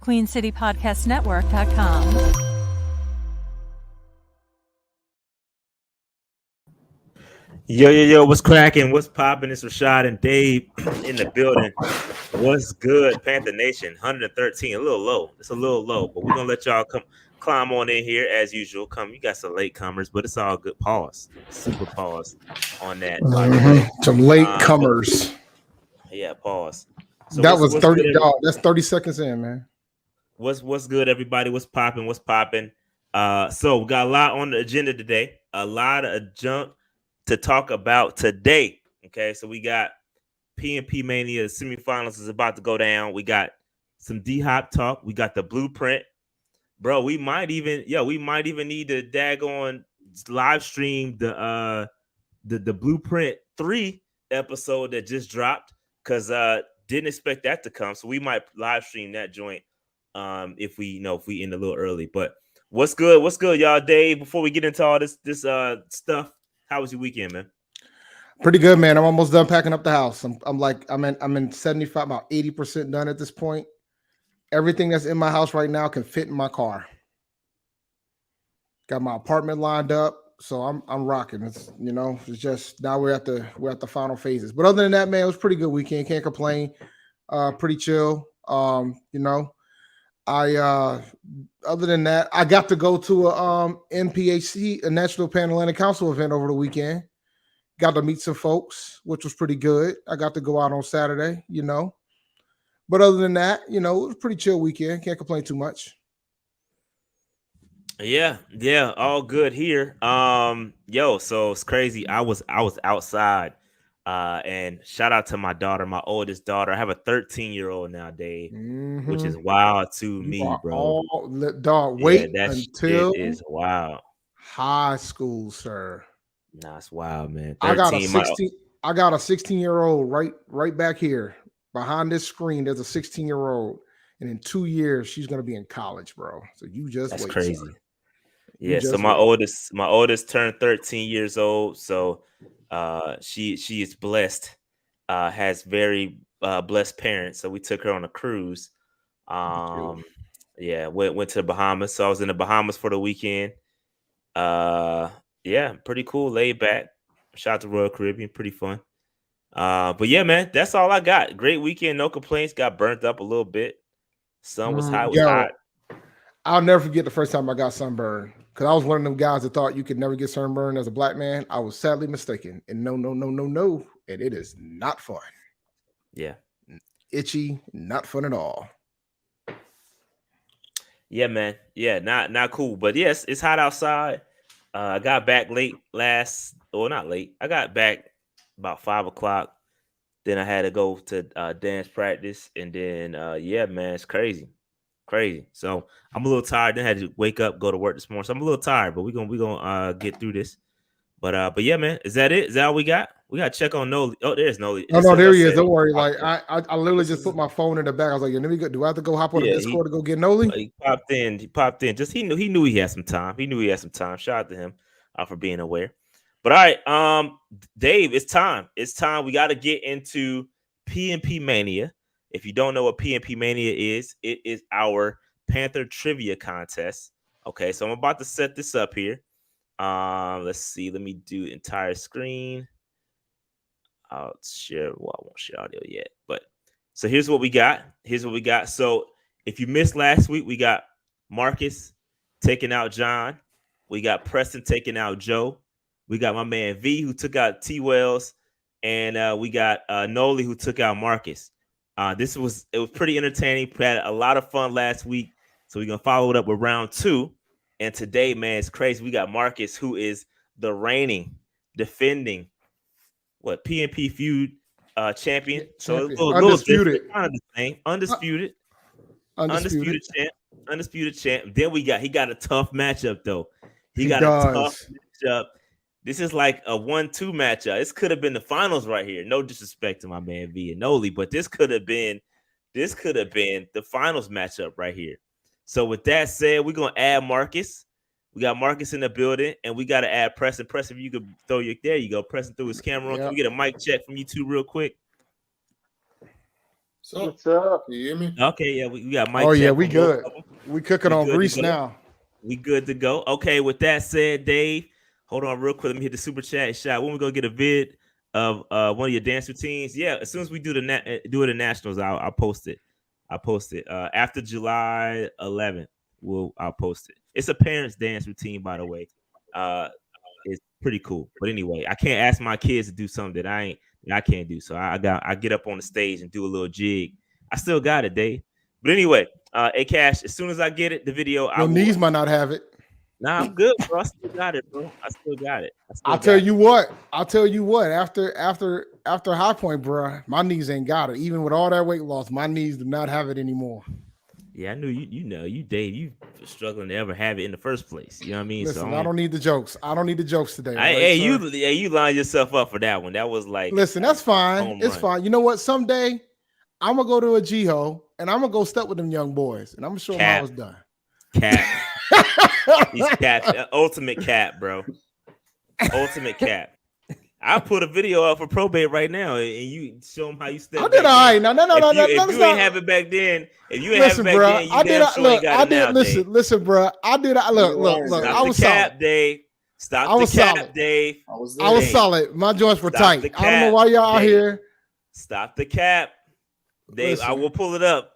QueenCityPodcastNetwork.com. Yo, what's cracking? What's popping? It's Rashad and Dave in the building. What's good, Panther Nation? 113, a little low. It's a little low, but we're gonna let y'all climb on in here as usual. You got some late comers, but it's all good. Pause, super pause on that. By the way, some late comers. Yeah, pause. So that was 30. Good, that's 30 seconds in, man. What's good, everybody? What's popping? So we got a lot on the agenda today. A lot of junk to talk about today. Okay, so we got PNP Mania Semifinals is about to go down. We got some D-Hop talk. We got the blueprint. Bro, we might even need to daggone live stream the Blueprint 3 episode that just dropped, because didn't expect that to come. So we might live stream that joint if we end a little early. But what's good, y'all? Dave, before we get into all this stuff, how was your weekend, man? Pretty good, man. I'm almost done packing up the house. I'm in 75, about 80% done at this point. Everything that's in my house right now can fit in my car. Got my apartment lined up, so I'm rocking. It's just now we're at the final phases. But other than that, man, it was a pretty good weekend. Can't complain. Pretty chill. Other than that, I got to go to a NPHC, a National Pan-Atlantic Council event over the weekend. Got to meet some folks, which was pretty good. I got to go out on Saturday, But other than that, it was a pretty chill weekend. Can't complain too much. Yeah, all good here. So it's crazy. I was outside, and shout out to my daughter, my oldest daughter. I have a 13-year-old now, Dave, which is wild to me, bro. Wait until it is wild. High school, sir. Nah, it's wild, man. 13, I got a 16-year-old right back here behind this screen. There's a 16-year-old, and in 2 years she's gonna be in college, bro. So you just that's wait, crazy. Sir. Yeah, so my oldest turned 13 years old. So she is blessed, has very blessed parents. So we took her on a cruise. Went to the Bahamas. So I was in the Bahamas for the weekend. Pretty cool, laid back. Shout out to Royal Caribbean, pretty fun. But yeah, man, that's all I got. Great weekend, no complaints. Got burnt up a little bit. Sun was hot. Hot. I'll never forget the first time I got sunburned, because I was one of them guys that thought you could never get sunburned as a black man. I was sadly mistaken. And no. And it is not fun. Yeah. Itchy, not fun at all. Yeah, man. Yeah, not cool. But yes, it's hot outside. I got back late not late. I got back about 5 o'clock. Then I had to go to dance practice. And then, man, it's crazy. So I'm a little tired. Then I had to wake up, go to work this morning. So I'm a little tired, but we're gonna get through this. But yeah, man, is that it? Is that all we got? We got to check on Nolley. Oh, there's Nolley. No, there he is. Don't worry. Like I literally just put my phone in the back. I was like, let me go. Do I have to go hop on the Discord to go get Nolley? He popped in. Just he knew he had some time. Shout out to him for being aware. But all right, Dave, it's time. We got to get into PNP Mania. If you don't know what PNP Mania is, it is our Panther trivia contest. Okay, so I'm about to set this up here. Let's see. Let me do entire screen. I'll share. Well, I won't share audio yet, but so here's what we got. So if you missed last week, we got Marcus taking out John. We got Preston taking out Joe. We got my man V, who took out T Wells, and we got Nolley, who took out Marcus. It was pretty entertaining. We had a lot of fun last week, so we're gonna follow it up with round 2. And today, man, it's crazy. We got Marcus, who is the reigning, defending, PNP feud champion. So a little undisputed, kind of the same, undisputed champ. Then he got a tough matchup though. He got a tough matchup. This is like a 1-2 matchup. This could have been the finals right here. No disrespect to my man V and Nolley, but this could have been the finals matchup right here. So with that said, we're gonna add Marcus. We got Marcus in the building, and we got to add Preston. Preston, if you could there you go. Preston threw his camera on. Can we get a mic check from you two real quick? So, What's up? you hear me? Okay, yeah, we got Mike. Oh yeah, check we from both good. of them. We cooking We on good to grease go. now. We good to go. Okay, with that said, Dave, hold on real quick. Let me hit the super chat shot. When we gonna get a vid of one of your dance routines? Yeah, as soon as we do do it in nationals, I'll post it. I'll post it after July 11th. I'll post it. It's a parents dance routine, by the way. It's pretty cool. But anyway, I can't ask my kids to do something that I can't do. So I get up on the stage and do a little jig. I still got it, Dave. But anyway, A Cash, as soon as I get it, the video, Your knees might not have it. Nah, I'm good, bro. I still got it, bro. I still got it. I'll tell you what. After High Point, bro, my knees ain't got it. Even with all that weight loss, my knees do not have it anymore. Yeah, I knew you, Dave. You struggling to ever have it in the first place. You know what I mean? Listen, I don't need the jokes. I don't need the jokes today. You lined yourself up for that one. That was like, listen, that's fine. It's fine. You know what? Someday I'm gonna go to a G-Ho and I'm gonna go step with them young boys and I'm gonna show them how it's done. Cap. He's cap. Ultimate cap, bro. Ultimate cap. I put a video up for probate right now, and you show them how you step. I did all right. No. If you ain't have it back then, if you ain't have it back then, you damn sure ain't got it now, Dave. Listen, bro. I did. Look. I was solid, Dave. Stop the cap, Dave. I was solid. My joints were tight. I don't know why y'all out here. Stop the cap, Dave. I will pull it up.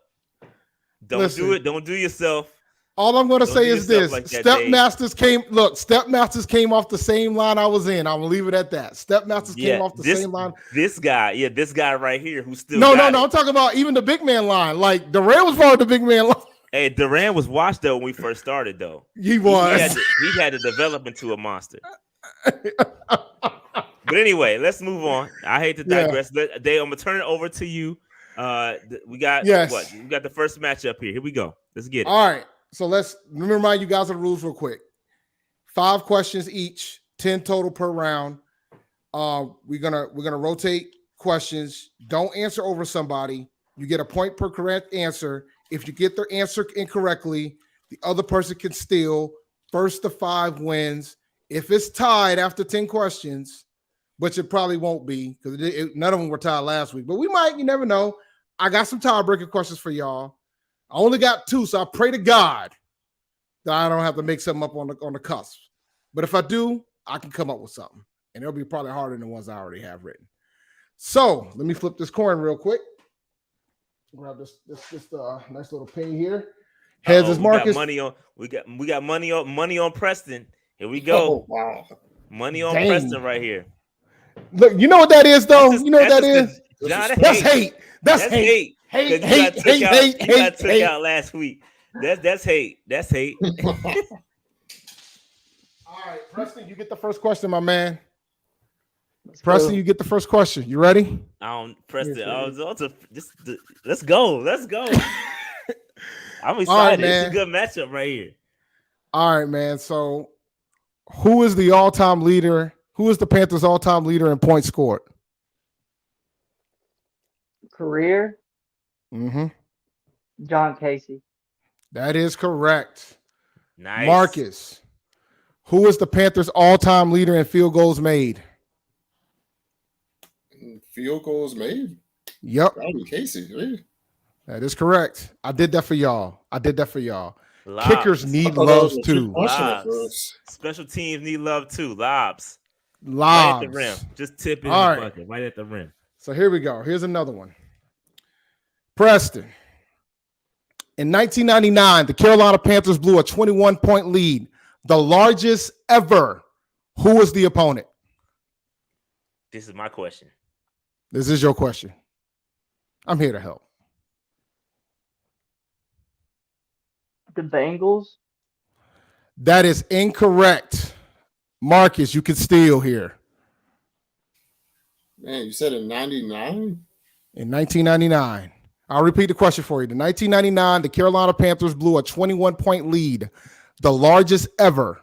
Don't do it. Don't do yourself. All I'm going to say is this: Stepmasters came off the same line I was in. I'm gonna leave it at that. Stepmasters came off the same line. This guy right here who still no. I'm talking about even the big man line. Like Duran was part of the big man line. Hey, Duran was washed though when we first started though. He was. He had to develop into a monster. But anyway, let's move on. I hate to digress. Dave, I'm gonna turn it over to you. We got what? We got the first matchup here. Here we go. Let's get it. All right. So let me remind you guys of the rules real quick. 5 questions each, 10 total per round. We're gonna rotate questions. Don't answer over somebody. You get a point per correct answer. If you get their answer incorrectly, the other person can steal. First to 5 wins. If it's tied after 10 questions, which it probably won't be because none of them were tied last week, but we might. You never know. I got some tiebreaker questions for y'all. I only got 2, so I pray to God that I don't have to make something up on the cusp. But if I do, I can come up with something, and it'll be probably harder than the ones I already have written. So let me flip this coin real quick. Grab this nice little pin here. Heads is Marcus. We got money on Preston. Here we go. Oh, wow. Money on Preston right here. Look, you know what that is, though. You know what that is. That's hate. That's hate. Hate out last week. That's hate. That's hate. All right, Preston, you get the first question, my man. Preston, you get the first question. You ready? Preston. Let's go. Let's go. I'm excited. Right, it's a good matchup right here. All right, man. So, who is the all-time leader? Who is the Panthers' all-time leader in points scored? Career? Mm-hmm. John Casey. That is correct. Nice. Marcus, who is the Panthers' all-time leader in field goals made? Field goals made? Yep. Probably Casey. Really? That is correct. I did that for y'all. Lobs. Kickers need love too. Special teams need love too. Lobs. Right at the rim. Just tip in the bucket. Right at the rim. So here we go. Here's another one. Preston. In 1999, the Carolina Panthers blew a 21-point lead, the largest ever. Who was the opponent? This is my question. This is your question. I'm here to help. The Bengals? That is incorrect. Marcus, you can steal here. Man, you said in 99? In 1999. I'll repeat the question for you. In 1999, the Carolina Panthers blew a 21-point lead, the largest ever.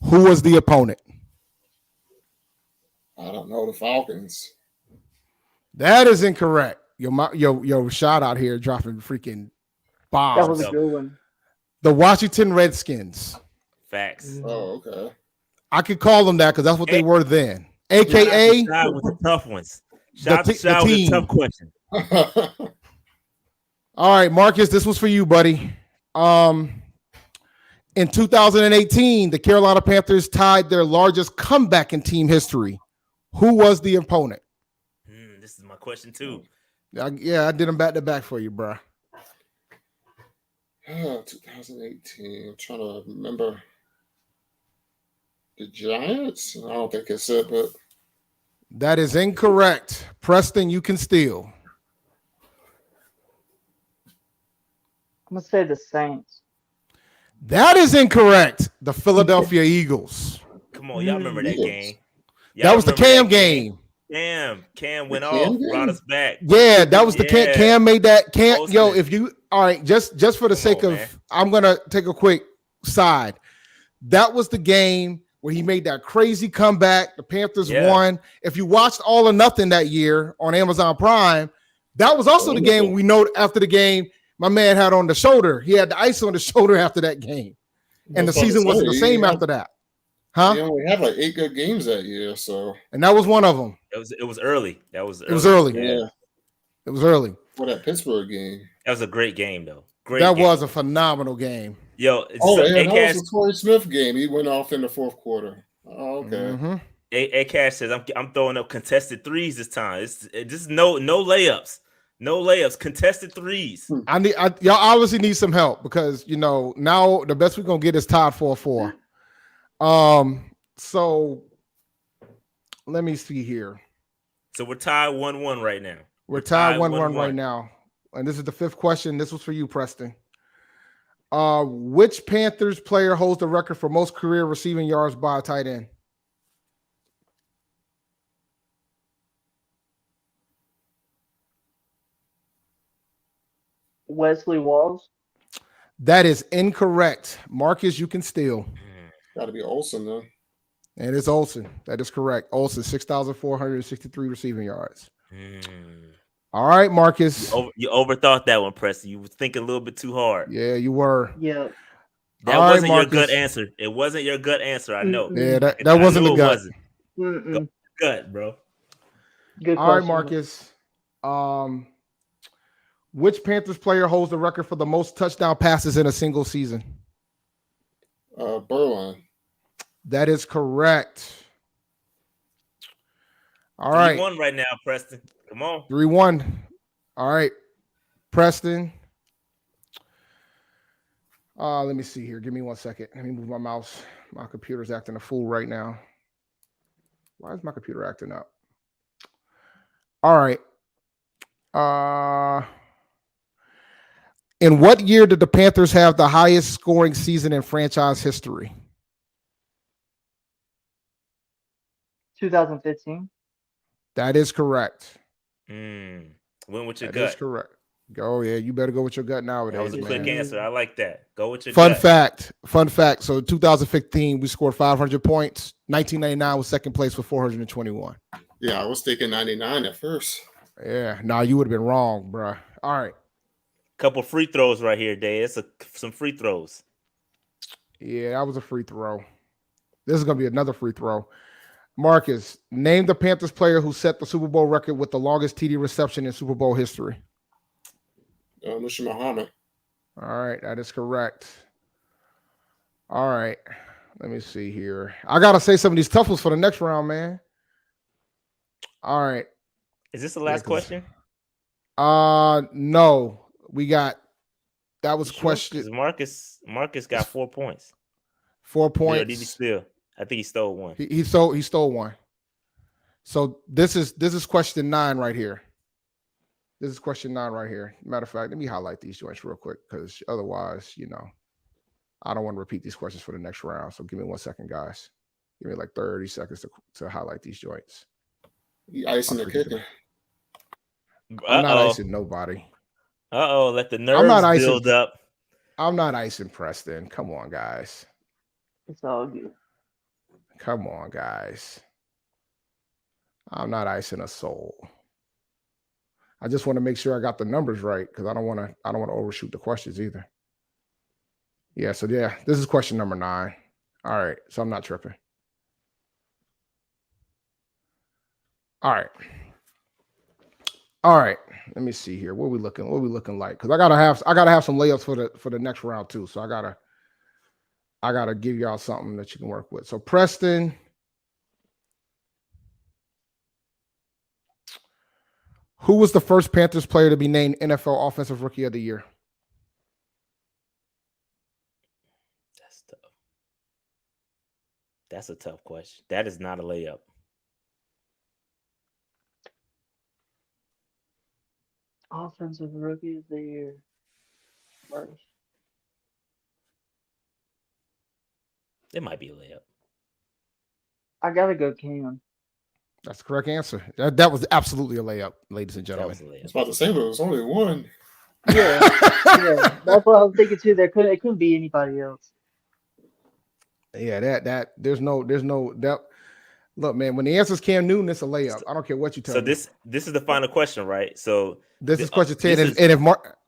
Who was the opponent? I don't know. The Falcons. That is incorrect. Yo, shout out here dropping freaking bombs. That was a good one. The Washington Redskins. Facts. Oh, okay. I could call them that because that's what they were then. AKA with the tough ones. Shout out with a tough question. All right, Marcus, this was for you, buddy. In 2018, the Carolina Panthers tied their largest comeback in team history. Who was the opponent? This is my question too. I did them back to back for you, bro. 2018. I'm trying to remember. The Giants? I don't think it's it, but That is incorrect. Preston, you can steal. I'm gonna say the Saints. That is incorrect. The Philadelphia Eagles. Come on, y'all remember that Eagles. game? That was the remember Cam that game. Cam went Cam off, brought game? us back. Yeah, that was the Yeah. Cam made that. Posted Yo, it. if you all right, just for the Come sake on, of, man. I'm gonna take a quick side. That was the game where he made that crazy comeback. The Panthers Yeah. won. If you watched All or Nothing that year on Amazon Prime, that was also the game we know after the game. My man had on the shoulder. He had the ice on the shoulder after that game, and the season wasn't the same after that, huh? They only had like 8 good games that year, so And that was one of them. It was early. That was early. It was early. yeah. It was early. For that Pittsburgh game. That was a great game though. Great. That game. was a phenomenal game. Yo. Oh, so, yeah, that A-Cash, was the Torrey Smith game. He went off in the fourth quarter. Oh, okay. Mhm. A-Cash says I'm throwing up contested threes this time. It's just no layups. No layups. Contested threes. Y'all obviously need some help because now the best we're gonna get is tied 4-4. So let me see here. So we're tied 1-1 right now. We're tied 1-1 1-1 right now. And this is the fifth question. This was for you, Preston. Which Panthers player holds the record for most career receiving yards by a tight end? Wesley Walls. That is incorrect. Marcus, you can steal. Got to be Olsen then. And it's Olsen. That is correct. Olsen, 6,463 receiving yards. All right, Marcus. You overthought that one, Preston. You were thinking a little bit too hard. Yeah, you were. Yeah. That All right, wasn't your Marcus. gut answer. It wasn't your gut answer. I know. Yeah, that I wasn't knew the it gut. wasn't. Mm-mm. Gut, bro. Good All right, question. Marcus. Which Panthers player holds the record for the most touchdown passes in a single season? Berlin. That is correct. All right. 3-1 right now, Preston. Come on. 3-1. All right. Preston. Let me see here. Give me 1 second. Let me move my mouse. My computer's acting a fool right now. Why is my computer acting up? All right. In what year did the Panthers have the highest scoring season in franchise history? 2015. That is correct. Went with your That is gut. correct. Go, yeah. You better go with your gut nowadays. That was a quick man. answer. I like that. Go with your Fun gut. fact. So 2015, we scored 500 points. 1999 was second place with 421. Yeah, I was thinking 99 at first. Yeah, nah, you would have been wrong, bro. All right. Couple free throws right here, Dave. It's some free throws. Yeah, that was a free throw. This is going to be another free throw. Marcus, name the Panthers player who set the Super Bowl record with the longest TD reception in Super Bowl history. Mr. Muhammad. All right, that is correct. All right, let me see here. I got to say some of these tough ones for the next round, man. All right. Is this the last 'cause- question? No. We got, that was Sure? question 'Cause Marcus got 4 points. 4 Or points. did he steal? I think he stole one. He stole one. So this is question 9 right here. This is question 9 right here. Matter of fact, let me highlight these joints real quick because otherwise, I don't want to repeat these questions for the next round. So give me 1 second, guys. Give me like 30 seconds to highlight these joints. He icing the kicker. I'm not Uh-oh. icing nobody. Let the I'm not nerves icing. build up. I'm not icing Preston. Come on, guys. It's all good. Come on, guys. I'm not icing a soul. I just want to make sure I got the numbers right because I don't want to overshoot the questions either. Yeah, so yeah, this is question number 9. All right, so I'm not tripping. All right. All right. Let me see here. What we looking like? Because I gotta have some layups for the next round too. So I gotta give y'all something that you can work with. So Preston, who was the first Panthers player to be named NFL Offensive Rookie of the Year? That's tough. That's a tough question. That is not a layup. Offensive Rookie of the Year. First. It might be a layup. I gotta go Cam. That's the correct answer. That was absolutely a layup, ladies and That gentlemen. was a I layup. was about to say, but it was only one. Yeah, yeah. That's what I was thinking too. It couldn't be anybody else. Yeah, that there's no that. Look, man, when the answer is Cam Newton, it's a layup. I don't care what you tell So me. this is the final question, right? So This is question 10, this is- and if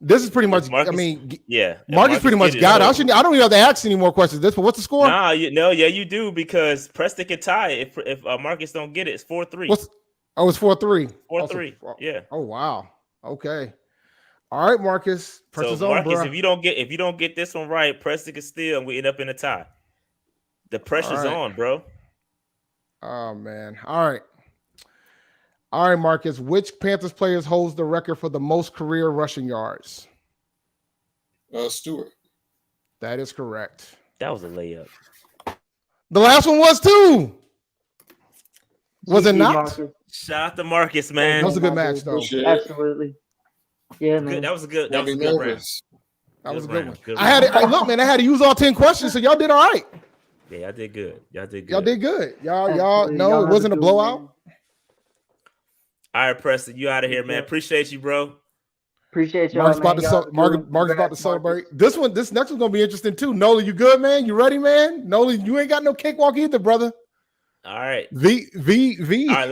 this is pretty much. Marcus- I mean, yeah, if Marcus pretty much get got it. over- I don't even have to ask any more questions. This, but what's the score? Nah, you do because Preston can tie it if Marcus don't get it. It's 4-3. It's 4-3. 4-3. Yeah. Oh wow. Okay. All right, Marcus. Press So his own, Marcus, bro. if you don't get this one right, Preston can steal and we end up in a tie. The pressure's All right. on, bro. Oh man. All right. All right, Marcus. Which Panthers players holds the record for the most career rushing yards? Stewart. That is correct. That was a layup. The last one was too. Was it GG, not? Marcus. Shout out to Marcus, man. That was a good Marcus. match, though. Appreciate it. Absolutely. Yeah, man. Good. That was a good. That Got was me a good round. nervous. That was a Good good round. one. Good I had it. round. Look, man, I had to use all 10 questions, so y'all did all right. Yeah, y'all did good. Y'all did good. Y'all did good. Y'all Absolutely. no, Y'all it wasn't a have good blowout. one. All right, Preston, you out of here, man. Appreciate you, bro. Appreciate y'all, Mark's about man. to Y'all have a good one. Mark's about to Congrats, celebrate. Marcus. This next one's gonna be interesting too. Nolley, you good, man? You ready, man? Nolley, you ain't got no cakewalk either, brother. All right. V. All right,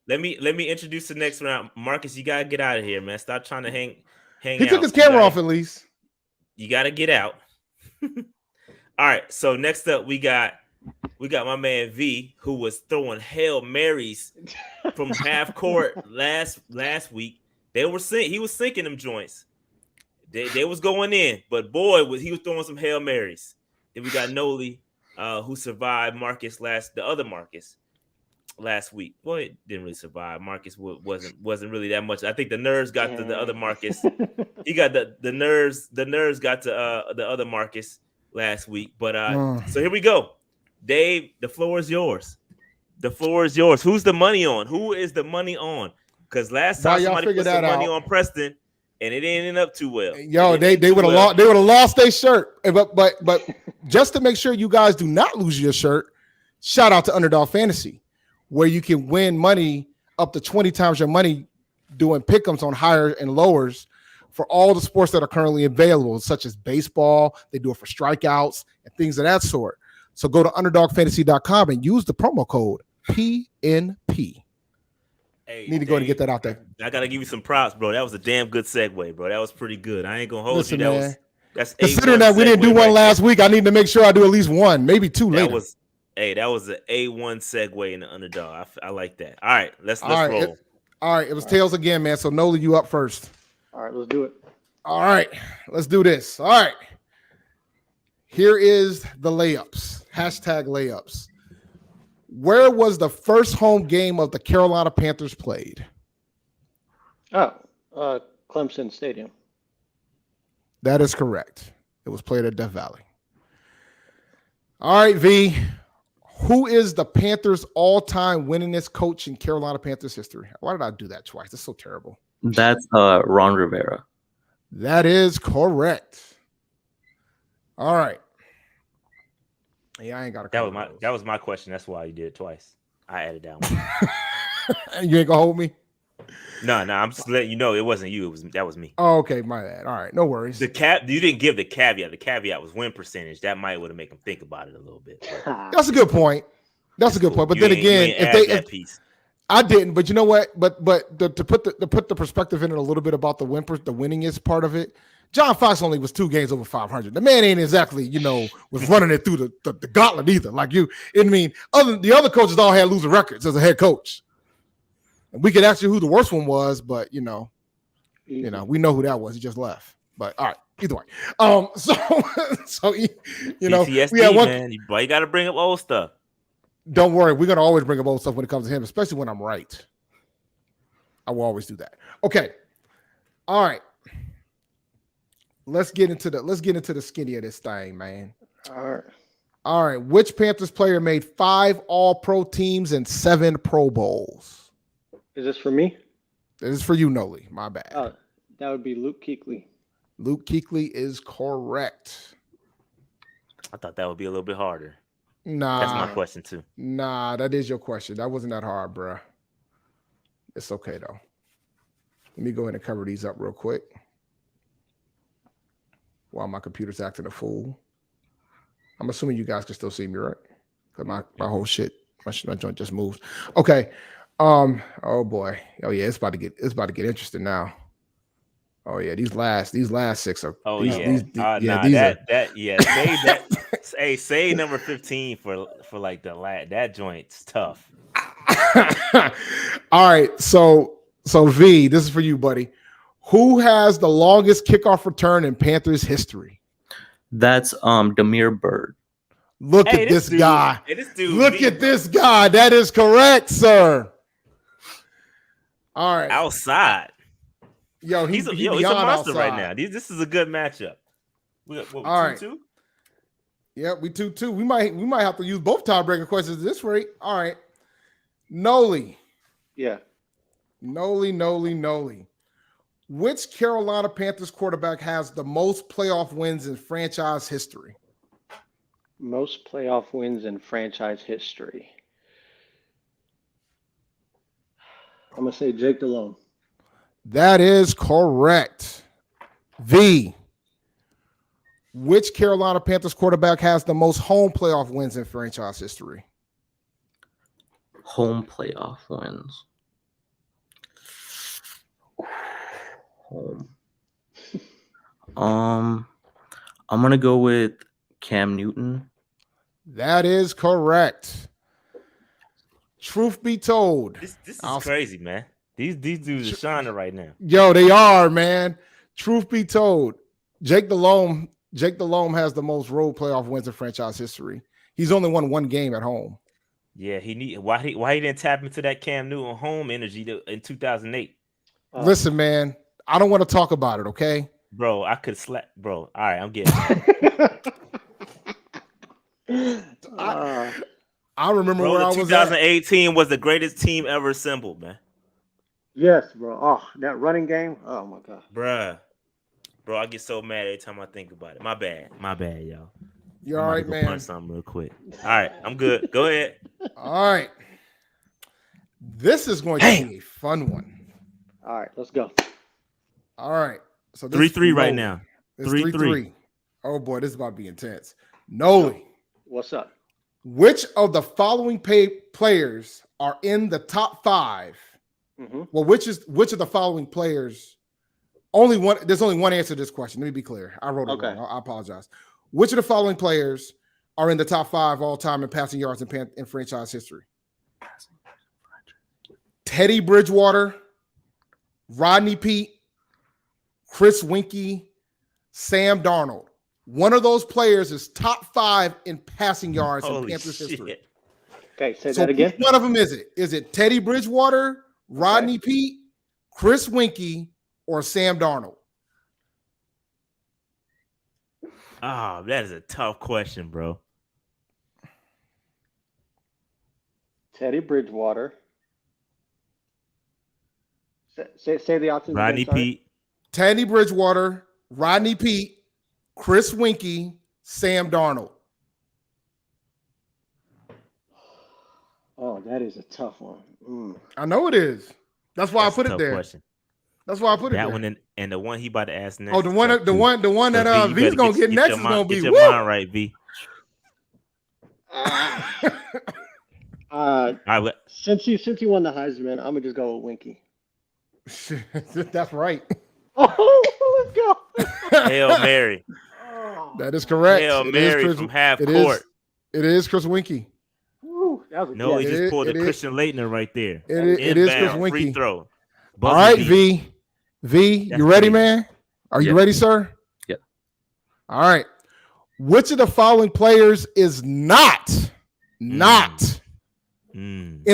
let me introduce the next round. Marcus, you gotta get out of here, man. Stop trying to hang He out. took his camera off at least. You gotta get out. All right. So next up, we got my man V, who was throwing Hail Marys from half court last week. He was sinking them joints. They was going in, but boy, he was throwing some Hail Marys. Then we got Nolley, who survived the other Marcus last week. Boy, it didn't really survive. Marcus wasn't really that much. I think the nerves got to the other Marcus. He got the nerves got to the other Marcus last week. But so here we go. Dave, the floor is yours. The floor is yours. Who's the money on? Who is the money on? Because last time somebody put some money on Preston, and it didn't end up too well. Yo, they would have lost. They would have lost their shirt. But just to make sure you guys do not lose your shirt, shout out to Underdog Fantasy, where you can win money up to 20 times your money doing pick'ems on higher and lowers for all the sports that are currently available, such as baseball. They do it for strikeouts and things of that sort. So go to underdogfantasy.com and use the promo code PNP. Hey, Need to go and get that out there. I gotta give you some props, bro. That was a damn good segue, bro. That was pretty good. I ain't gonna hold Listen, you. man, That's considering that we didn't do one last week, I need to make sure I do at least one, maybe two later. That was an A1 segue in the Underdog. I like that. All right, let's roll. All right, it was tails again, man. So Nolley, you up first. All right, let's do it. All right, let's do this. All right. Here is the layups. Hashtag layups. Where was the first home game of the Carolina Panthers played? Clemson Stadium. That is correct. It was played at Death Valley. All right, V. Who is the Panthers' all-time winningest coach in Carolina Panthers history? Why did I do that twice? That's so terrible. That's Ron Rivera. That is correct. All right. Yeah, I ain't got a. That was my question. That's why you did it twice. I added that one. You ain't gonna hold me? No, I'm just letting you know it wasn't you. That was me. Oh, okay, my bad. All right, no worries. You didn't give the caveat. The caveat was win percentage. That might would have made them think about it a little bit. That's a good point. That's a good point. But then again, if piece. I didn't, but you know what? But to put the perspective in it a little bit about the winningest part of it. John Fox only was 2 games over 500. The man ain't exactly, was running it through the gauntlet either. Like the other coaches all had losing records as a head coach. We could ask you who the worst one was, but we know who that was. He just left. But all right, either way. So you know, PTSD, we had one. man. Why you got to bring up old stuff? Don't worry, we're gonna always bring up old stuff when it comes to him, especially when I'm right. I will always do that. Okay. All right. Let's get into the skinny of this thing, man. All right. Which Panthers player made 5 All-Pro teams and 7 Pro Bowls? Is this for me? This is for you, Nolley. My bad. That would be Luke Kuechly. Luke Kuechly is correct. I thought that would be a little bit harder. Nah. That's my question, too. Nah, that is your question. That wasn't that hard, bruh. It's okay, though. Let me go ahead and cover these up real quick while my computer's acting a fool. I'm assuming you guys can still see me, right? Because my whole shit, my joint just moved. Okay. Oh boy. Oh yeah, it's about to get interesting now. Oh yeah, these last 6 are. Oh these, yeah. these, Save that. Hey, save number 15 for like that joint's tough. All right, so V, this is for you, buddy. Who has the longest kickoff return in Panthers history? That's Demir Bird. Look at this guy. Hey, this dude. Look at this guy. That is correct, sir. All right. Outside. Yo, he's a monster outside right now. This is a good matchup. All right. 2-2? Yeah, we 2-2. We might have to use both tiebreaker questions at this rate. All right. Nolley. Yeah. Nolley. Which Carolina Panthers quarterback has the most playoff wins in franchise history? Most playoff wins in franchise history. I'm going to say Jake Delhomme. That is correct. V. Which Carolina Panthers quarterback has the most home playoff wins in franchise history? Home playoff wins. Home. I'm going to go with Cam Newton. That is correct. Truth be told, This is crazy, man. These dudes are shining right now. Yo, they are, man. Truth be told, Jake Delhomme has the most road playoff wins in franchise history. He's only won 1 game at home. Yeah, why he didn't tap into that Cam Newton home energy in 2008. Listen, man, I don't want to talk about it, okay? Bro, I could slap. Bro, all right, I'm getting I remember where I was 2018 was the greatest team ever assembled, man. Yes, bro. Oh, that running game. Oh, my God. Bruh. Bro, I get so mad every time I think about it. My bad, y'all. You all right, man? Punch something real quick. All right, I'm good. Go ahead. All right. This is going to be a fun one. All right, let's go. All right. So 3-3 right now. It's 3-3. Oh boy, this is about to be intense. Nolley. What's up? Which of the following players are in the top 5? Mm-hmm. Well, which of the following players? Only one. There's only one answer to this question. Let me be clear. I wrote it wrong. I apologize. Which of the following players are in the top 5 all time in passing yards in franchise history? Teddy Bridgewater, Rodney Peete, Chris Winkie, Sam Darnold. One of those players is top 5 in passing yards in Panthers history. Okay, say that again. Which one of them is it? Is it Teddy Bridgewater, Rodney Peete, Chris Winkie, or Sam Darnold? Oh, that is a tough question, bro. Teddy Bridgewater. Say the options. Rodney again, Peete. Teddy Bridgewater, Rodney Peete, Chris Winkie, Sam Darnold. Oh, that is a tough one. I know it is. That's why I put it there. Question. That's why I put it there. That one and the one he about to ask next. Oh, the one that V's gonna get next is gonna be your mind right, V. Since you won the Heisman, I'm gonna just go with Winkie. That's right. Oh, let's go. Hail Mary. That is correct. Hail Mary from half court. It is Chris Winkie. That was a No, he guess. just pulled a It is. Christian Leitner right there. It is Chris Inbound, free Winky. throw. All Buzzer right, beater. V, That's you ready, crazy. man? Are you Yeah. ready, sir? Yeah. All right. Which of the following players is not in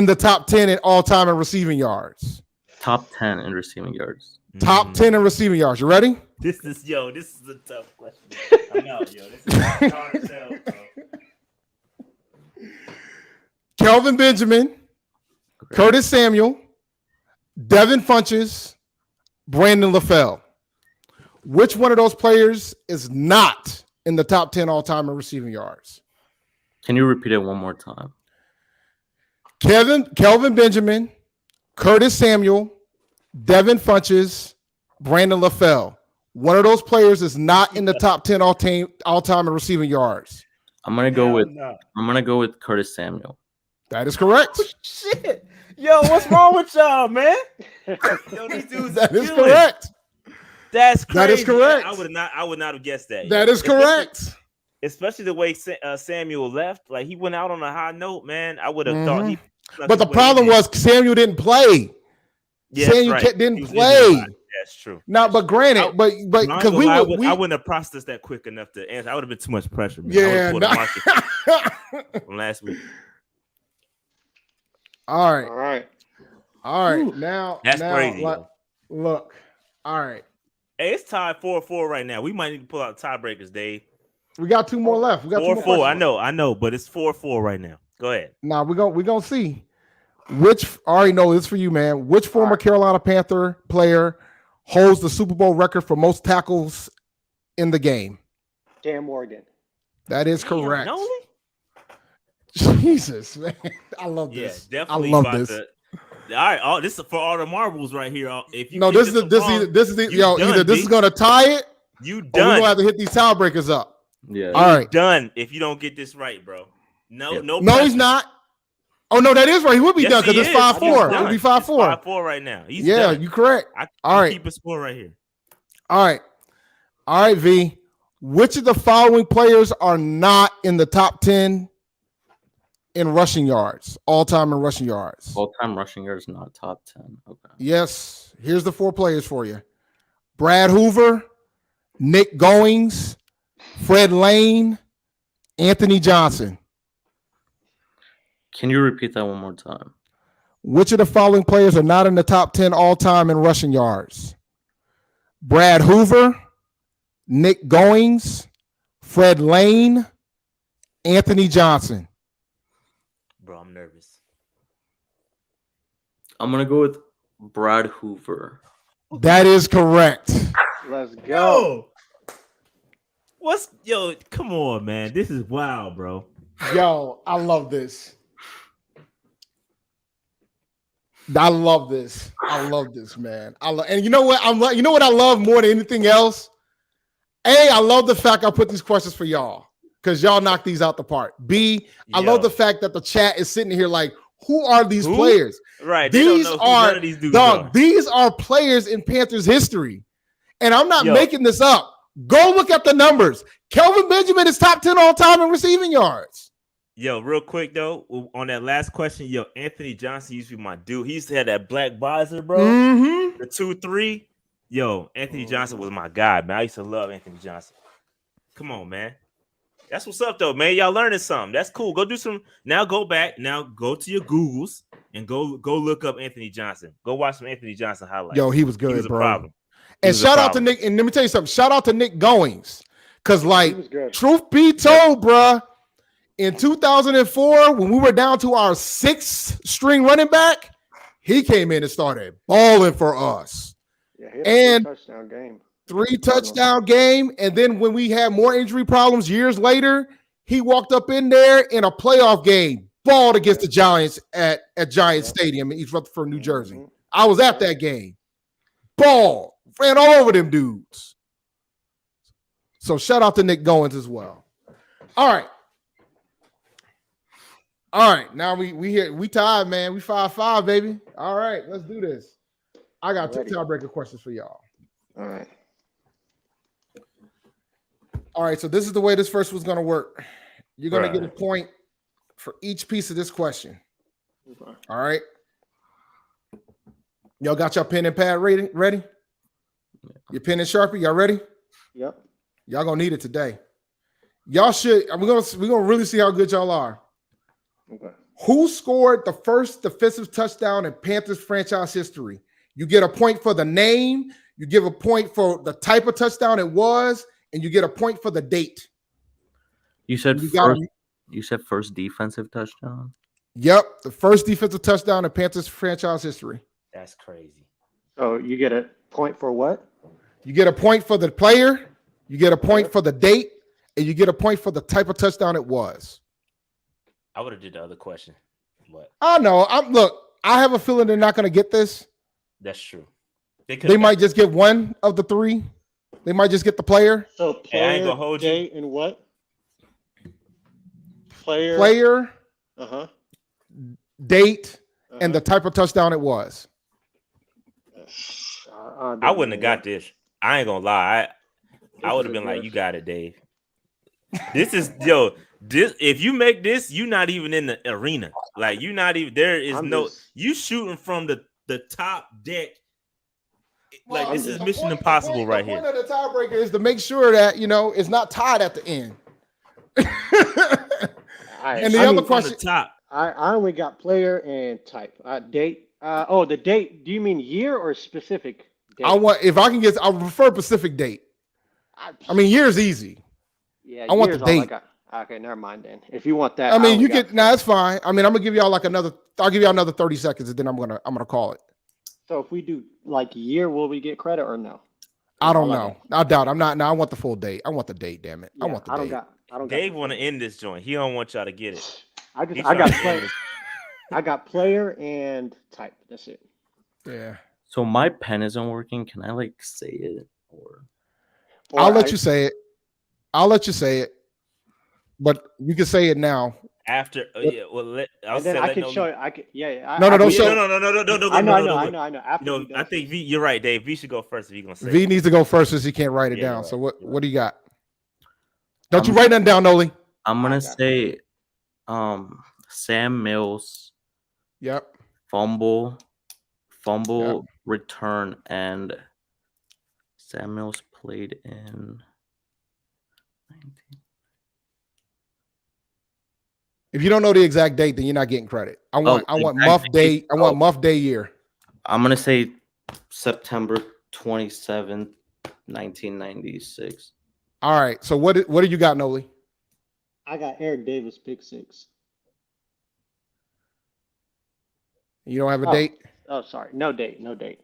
the top 10 in all time in receiving yards? Top 10 in receiving yards. Top 10 in receiving yards. You ready? This is a tough question. I know, yo. This is hard as hell, bro. Kelvin Benjamin, Curtis Samuel, Devin Funches, Brandon LaFell. Which one of those players is not in the top 10 all time in receiving yards? Can you repeat it one more time? Kelvin Benjamin, Curtis Samuel, Devin Funches, Brandon LaFell. One of those players is not in the top 10 all time in receiving yards. I'm gonna go with Curtis Samuel. That is correct. Shit. Yo, what's wrong with y'all, man? Yo, these dudes That is killing. correct. That's crazy. That is correct. I would not have guessed that. That is correct. Especially the way Samuel left. Like, he went out on a high note, man. I would have thought he. But the problem was Samuel didn't play. Yeah, Samuel right. didn't play. That's true. Now, but granted, but because I wouldn't have processed that quick enough to answer. I would have been too much pressure. Man. Yeah, from last week. All right. All right. Now That's crazy. Look. All right. Hey, it's tied 4-4 right now. We might need to pull out tiebreakers, Dave. We got two more left. We got 4-4. I know, but it's 4-4 right now. Go ahead. Now we're gonna see. Which I already know this for you, man. Which former Carolina Panther player holds the Super Bowl record for most tackles in the game? Dan Morgan. That is correct. Nolley? Jesus, man. I love this. Yeah, definitely. I love this. All right, this is for all the marbles right here. If you This is either this is gonna tie it. You Or we're done. gonna have to hit these tiebreakers up. Yeah. All right. Done. If you don't get this right, bro. No, Yep. no. No, he's pressure. not. Oh no, that is right. He would be Yes, done because he it's is. 5-4. He's It would be done. 5-4. It's 5-4 right now. He's Yeah, done. you correct. All right. Keep a score right here. All right, V. Which of the following players are not in the top 10 in rushing yards, all time in rushing yards? All-time rushing yards, not top 10. Okay. Yes. Here's the 4 players for you: Brad Hoover, Nick Goings, Fred Lane, Anthony Johnson. Can you repeat that one more time? Which of the following players are not in the top 10 all time in rushing yards? Brad Hoover, Nick Goings, Fred Lane, Anthony Johnson. Bro, I'm nervous. I'm gonna go with Brad Hoover. That is correct. Let's go. Come on, man. This is wild, bro. Yo, I love this. I love this. I love this, man. And you know what? You know what I love more than anything else? I love the fact I put these questions for y'all because y'all knock these out the park. B, I love the fact that the chat is sitting here like, who are these players? Right. These are these dudes these are players in Panthers history. And I'm not making this up. Go look at the numbers. Kelvin Benjamin is top 10 all time in receiving yards. Yo, real quick though, on that last question, Anthony Johnson used to be my dude. He used to have that black visor, bro. Mm-hmm. The 2-3. Anthony Johnson was my guy, man. I used to love Anthony Johnson. Come on, man. That's what's up, though, man. Y'all learning something. That's cool. Go do some. Now go back. Now go to your Googles and go look up Anthony Johnson. Go watch some Anthony Johnson highlights. Yo, he was good, He was bro. a problem. And shout out to Nick. And let me tell you something. Shout out to Nick Goings. Because, truth be told, bruh, in 2004, when we were down to our 6th string running back, he came in and started balling for us. Yeah, he had and a 3-touchdown game. 3-touchdown game. And then when we had more injury problems years later, he walked up in there in a playoff game, balled against the Giants at Giant Stadium in East Rutherford, New Jersey. I was at that game. Ball. Ran all over them dudes. So shout out to Nick Goins as well. All right. Now we tied, man. We 5-5, baby. All right, let's do this. I got 2 tiebreaker questions for y'all. All right. So this is the way this first was gonna work. You're gonna get a point for each piece of this question. Okay. All right. Y'all got your pen and pad ready? Your pen and Sharpie, y'all ready? Yep. Y'all gonna need it today. Y'all should. We're gonna really see how good y'all are. Okay. Who scored the first defensive touchdown in Panthers franchise history? You get a point for the name, you give a point for the type of touchdown it was, and you get a point for the date. You said You first. You said first defensive touchdown. Yep, the first defensive touchdown in Panthers franchise history. That's crazy. So you get a point for what? You get a point for the player, you get a point for the date, and you get a point for the type of touchdown it was. I would have did the other question, but I know. I have a feeling they're not going to get this. that's true. They might just get one of the three. They might just get the player. So Hey, I ain't player, gonna hold you. date, and what? Player. Player, Uh-huh. date, and the type of touchdown it was. I wouldn't have got this. I ain't gonna lie. I would have been like, "You got it, Dave." This is this. If you make this, you're not even in the arena. Like you're not even there. Is you shooting from the top deck. Like this is Mission Impossible right here. The point of the tiebreaker is to make sure that it's not tied at the end. And the other question, I only got player and type. Date. The date. Do you mean year or specific date? I prefer Pacific date. I mean, year's easy. Yeah, I want the date. Okay, never mind then. If you want that, I mean, you get that's fine. I mean, I'm gonna give y'all I'll give y'all another 30 seconds, and then I'm gonna call it. So if we do like year, will we get credit or no? I don't know. I doubt. I'm not. No, I want the full date. I want the date. Damn it. Yeah, I want the date. I don't. Dave want to end this joint. He don't want y'all to get it. I got player. I got player and type. That's it. Yeah. So my pen isn't working. Can I say it or? I'll let you say it. I'll let you say it, but you can say it now. After, yeah, well, I can show you. I can, yeah. No. No. I know. After I think V, you're right, Dave. V should go first if you're gonna say. V needs to go first since he can't write it down. Right, so what do you got? Don't you write nothing down, Nolley? I'm gonna say, Sam Mills. Yep. Fumble, return, and Sam Mills played in 19. If you don't know the exact date, then you're not getting credit. I want month day. I want month day year. I'm gonna say September 27th, 1996. All right. So what do you got, Nolley? I got Eric Davis pick 6. You don't have a date? Oh, sorry. No date. No date.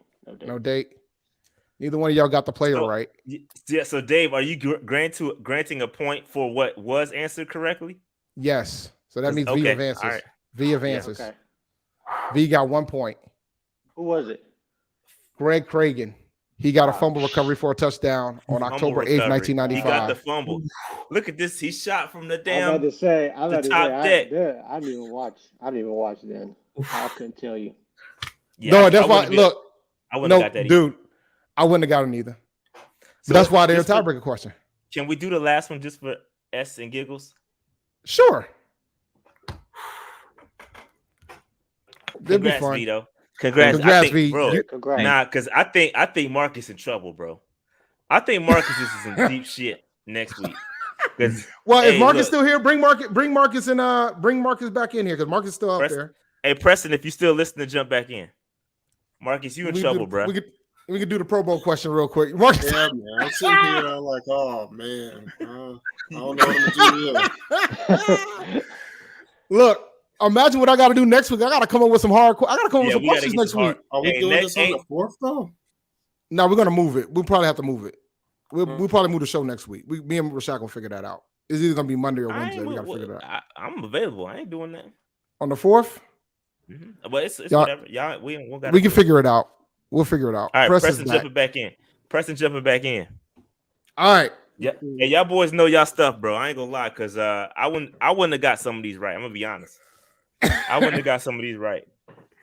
Neither one of y'all got the player right. Yeah. So Dave, are you granting a point for what was answered correctly? Yes. So that means V advances. All right. V advances. Yeah, okay. V got 1 point. Who was it? Greg Cragen. He got a fumble recovery for a touchdown on October 8th, 1995. He got the fumble. Look at this. He shot from the damn I'm about to say, top deck. I didn't even watch then. I couldn't tell you. Yeah, no, that's why. Look, I wouldn't have got that dude. I wouldn't have got it either. So that's why they're a tiebreaker question. Can we do the last one just for S and giggles? Sure. Congrats, Vito. Congrats, V. Bro. Congrats. Nah, because I think Marcus in trouble, bro. I think Marcus is in some deep shit next week. Well, if Marcus still here, bring Marcus back in here because Marcus is still out there. Hey, Preston, if you still listen to jump back in. Marcus, you in trouble, bro. We could do the Pro Bowl question real quick. Marcus. Yeah, man. I'm sitting here. I'm like, oh man, I don't know what I'm gonna do. Look, imagine what I got to do next week. I got to come up with some hard. I got to come up with some questions next week. Are we doing this on the 4th though? No, we're gonna move it. We'll probably have to move it. We'll probably move the show next week. Me and Rashad will figure that out. It's either gonna be Monday or Wednesday. We gotta figure that out. I'm available. I ain't doing that on the 4th. Mm-hmm. But it's whatever. Y'all, we can figure it out. We'll figure it out. All right, Preston jumping back in. All right. Yeah, hey, y'all boys know y'all stuff, bro. I ain't gonna lie, cause I wouldn't have got some of these right. I'm gonna be honest. I wouldn't have got some of these right,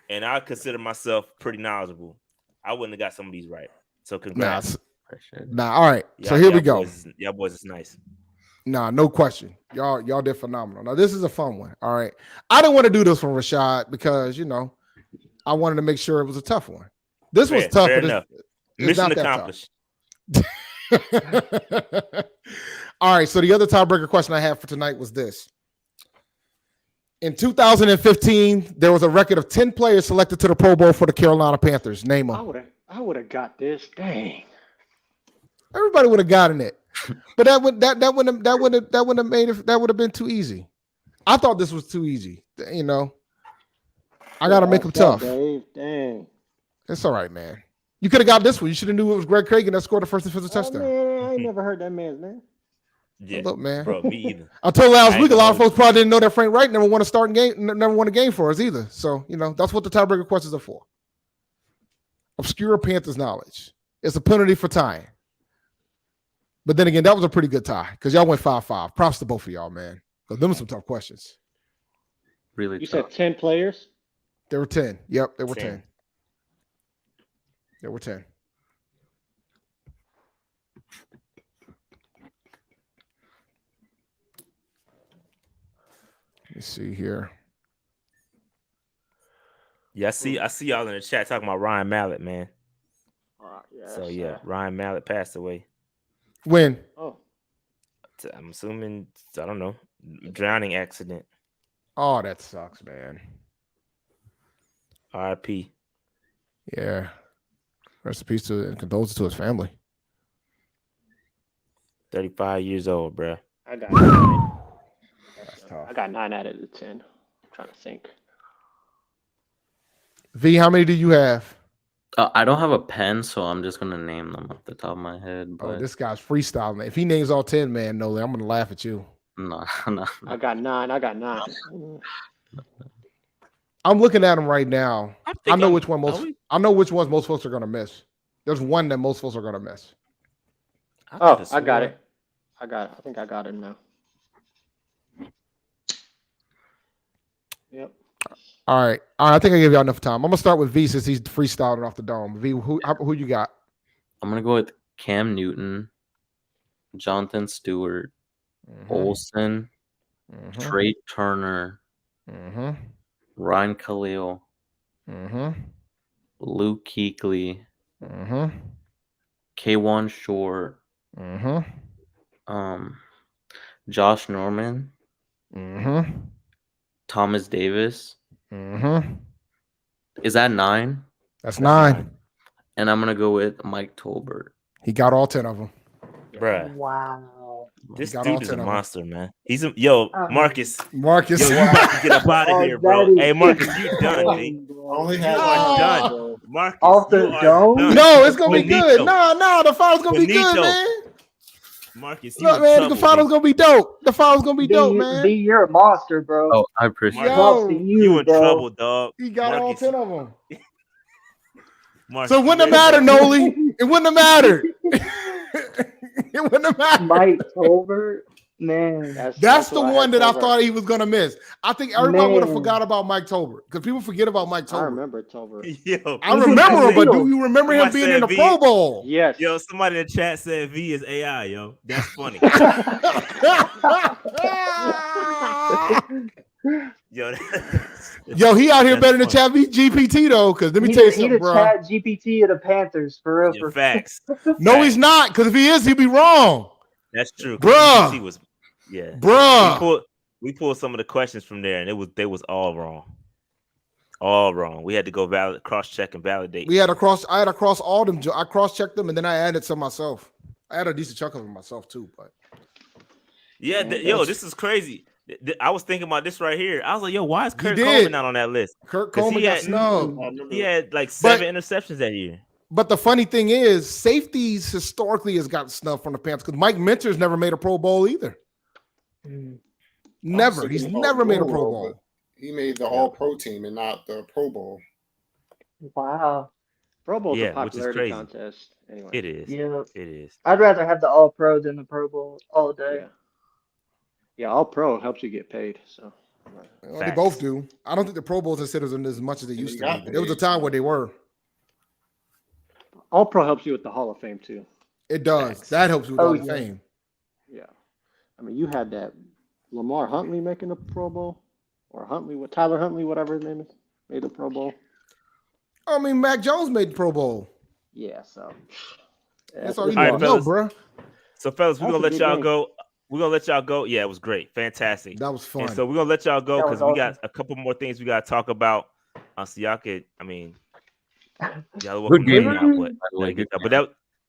and I consider myself pretty knowledgeable. I wouldn't have got some of these right. So congrats. All right. So here we go. Y'all boys is nice. Nah, no question. Y'all did phenomenal. Now, this is a fun one. All right. I didn't want to do this one, Rashad, because I wanted to make sure it was a tough one. This was tough, fair but enough. it's Mission not that accomplished. tough. All right. So the other tiebreaker question I have for tonight was this. In 2015, there was a record of 10 players selected to the Pro Bowl for the Carolina Panthers. Name them. I would have got this. Dang. Everybody would have gotten it, but that would have made it. That would have been too easy. I thought this was too easy. I got to make them tough. Dave. Dang. It's all right, man. You could have got this one. You should have knew it was Greg Cragen that scored the first defensive touchdown. Man, I ain't never heard that man's name. Yeah, Look, man. bro, me either. Until last I week, a ain't lot of gonna folks probably didn't know that Frank Wright never won a game for us either. So that's what the tiebreaker questions are for. Obscure Panthers knowledge. It's a penalty for tying. But then again, that was a pretty good tie because y'all went 5-5. Props to both of y'all, man. Because them were some tough questions. Really You tough. said 10 players? There were 10. Yep, there were 10. 10. There were 10. Let me see here. Yeah, I see y'all in the chat talking about Ryan Mallett, man. So yeah, Ryan Mallett passed away. When? Oh, I'm assuming, I don't know, drowning accident. Oh, that sucks, man. R.I.P. Yeah. Rest in peace and condolences to his family. 35 years old, bro. I got 9. That's tough. I got 9 out of the 10. I'm trying to think. V, how many do you have? I don't have a pen, so I'm just gonna name them off the top of my head. But Oh, this guy's freestyling. If he names all 10, man, Nolley, I'm gonna laugh at you. no. I got 9. I'm looking at him right now. I know which one I know which ones most folks are gonna miss. There's one that most folks are gonna miss. Oh, I got it. I think I got it now. Yep. All right. I think I gave y'all enough time. I'm gonna start with V since he's freestyling off the dome. V, who you got? I'm gonna go with Cam Newton, Jonathan Stewart, Olsen, Trey Turner, Ryan Khalil, Luke Kuechly, K1 Short, Josh Norman, Thomas Davis. Is that 9? That's 9. And I'm gonna go with Mike Tolbert. He got all 10 of them. Bruh. Wow. This Got all dude is 10 a of 'em. monster, man. He's Marcus. Marcus. Yo, you about to get up out of here, bro. That is Hey, Marcus, you done, man. Only You had are one. done. Marcus, Off the you are dome? done. No, it's gonna be Benito. good. No, the final's gonna be good, Benito. man. Marcus, you Look, in man, trouble, the final's gonna be dope. The final's gonna be dope, man. B, you're a monster, bro. Oh, I appreciate Marcus, it. Props to you in bro. trouble, dog. He got all Marcus, 10 of them. Marcus, So it wouldn't have mattered, Nolley. It wouldn't have mattered. It wouldn't have mattered. Mike Tolbert, man. That's the why one had that I Tolbert. thought he was gonna miss. I think everybody would have Man. forgot about Mike Tolbert because people forget about Mike I Tolbert. remember Tolbert. Yo, I remember him, but do Somebody you remember him Somebody being in the said Pro Bowl? Yes. yo, somebody in the chat said V is AI, yo. That's funny. Yo, Yo, he out here that's better than funny. Chat GPT though. Because let me He tell you the something, bro. Chat GPT of the Panthers, for real. Yo, facts. No, he's not. Because if he is, he'd be wrong, That's true. Bruh. He was, yeah. bruh. We pulled some of the questions from there, and they was all wrong. All wrong. We had to go cross check and validate. I had to cross all them. I cross checked them, and then I added some myself. I had a decent chunk of them myself too, but Yeah, Man, yo, that's- this is crazy. I was thinking about this right here. I was like, yo, why is Kurt did. Coleman not on that list? Kurt 'Cause Coleman he got had- snubbed. I remember. He had like 7 interceptions that year. But the funny thing is, safeties historically has gotten snubbed from the Panthers because Mike Minter's never made a Pro Bowl either. Never. He's never made a Pro Bowl. He made the All-Pro team and not the Pro Bowl. Wow. Pro Bowl's Yeah, a which is popularity crazy. contest. Anyway. It is. Yeah. It is. I'd rather have the All Pro than the Pro Bowl all day. Yeah. Yeah, All Pro helps you get paid. So. Well, they Facts. both do. I don't think the Pro Bowls considered them as much as they used to got be. There was a time where they were. All Pro helps you with the Hall of Fame too. It does. Facts. That helps with Oh, all the yeah. fame. Yeah. I mean, you had that Lamar Huntley making the Pro Bowl, or Tyler Huntley, whatever his name is, made the Pro Bowl. I mean, Mac Jones made the Pro Bowl. Yeah, so That's all you All need right, to know, fellas. bro. So, fellas, we're That's gonna a let good y'all game. go. We're gonna let y'all go. Yeah, it was great, fantastic. That was fun. And so we're gonna let y'all go That because was we got awesome. a couple more things we gotta talk about. So y'all could, I mean, y'all Good welcome game. now, but By the way, good game.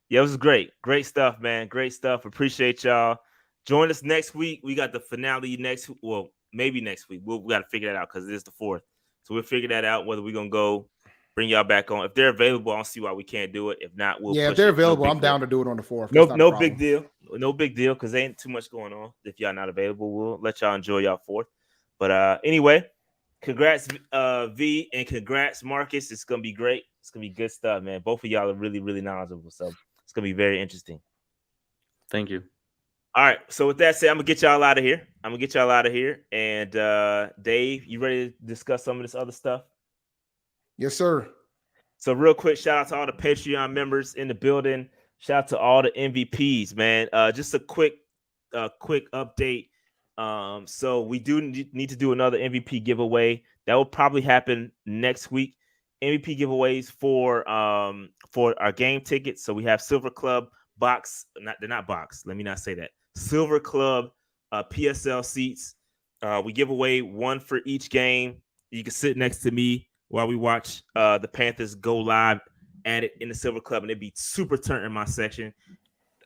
yeah, it was great. Great stuff, man. Great stuff. Appreciate y'all. Join us next week. We got the finale next. Well, maybe next week. We got to figure that out because it is the 4th. So we'll figure that out whether we're gonna go bring y'all back on. If they're available, I don't see why we can't do it. If not, we'll Yeah, if push they're it. available, No I'm big deal. down to do it on the 4th. No big deal. No big deal because ain't too much going on. If y'all not available, we'll let y'all enjoy y'all 4th. But anyway, congrats V and congrats Marcus. It's gonna be great. It's gonna be good stuff, man. Both of y'all are really, really knowledgeable. So it's gonna be very interesting. Thank you. All right. So with that said, I'm gonna get y'all out of here. And Dave, you ready to discuss some of this other stuff? Yes, sir. So real quick, shout out to all the Patreon members in the building. Shout out to all the MVPs, man. Just a quick update. So we do need to do another MVP giveaway. That will probably happen next week. MVP giveaways for our game tickets. So we have Silver Club box. They're not box. Let me not say that. Silver Club PSL seats. We give away one for each game. You can sit next to me while we watch the Panthers go live at it in the Silver Club, and it'd be super turnt in my section.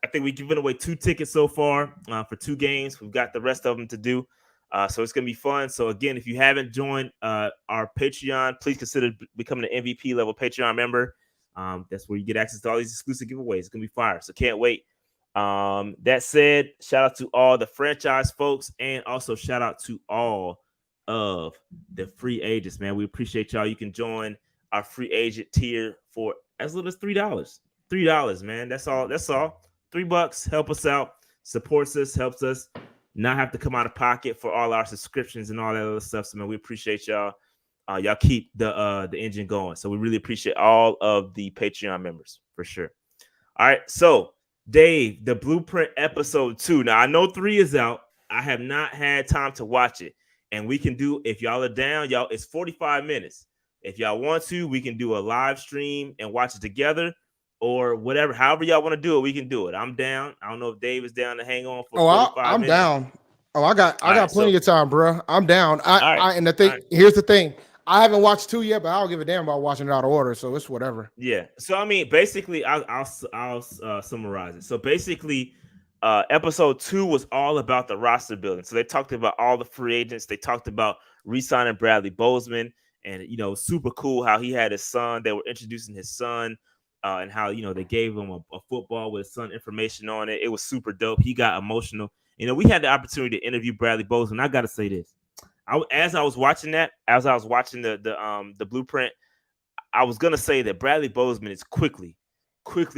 I think we've given away 2 tickets so far for 2 games. We've got the rest of them to do. So it's going to be fun. So again, if you haven't joined our Patreon, please consider becoming an MVP level Patreon member. That's where you get access to all these exclusive giveaways. It's going to be fire. So can't wait. That said, shout out to all the franchise folks and also shout out to all of the free agents, man. We appreciate y'all. You can join our free agent tier for as little as $3. $3, man. That's all. $3 help us out, supports us, helps us not have to come out of pocket for all our subscriptions and all that other stuff. So man, we appreciate y'all. Y'all keep the engine going. So we really appreciate all of the Patreon members for sure. All right, so Dave, the Blueprint episode 2. Now I know 3 is out. I have not had time to watch it, and we can do, if y'all are down, y'all. It's 45 minutes. If y'all want to, we can do a live stream and watch it together. Or whatever, however y'all want to do it, we can do it. I'm down. I don't know if Dave is down to hang on for 45 I'm minutes. down. I got plenty of time, bro. I'm down. And the thing, here's the thing. I haven't watched 2 yet, but I don't give a damn about watching it out of order, so it's whatever. Yeah. So I mean, basically, I'll summarize it. So basically, episode 2 was all about the roster building. So they talked about all the free agents. They talked about re-signing Bradley Bozeman, and super cool how he had his son. They were introducing his son. And how they gave him a football with his son information on it. It was super dope. He got emotional. We had the opportunity to interview Bradley Bozeman. I got to say this: as I was watching the Blueprint, I was gonna say that Bradley Bozeman is quickly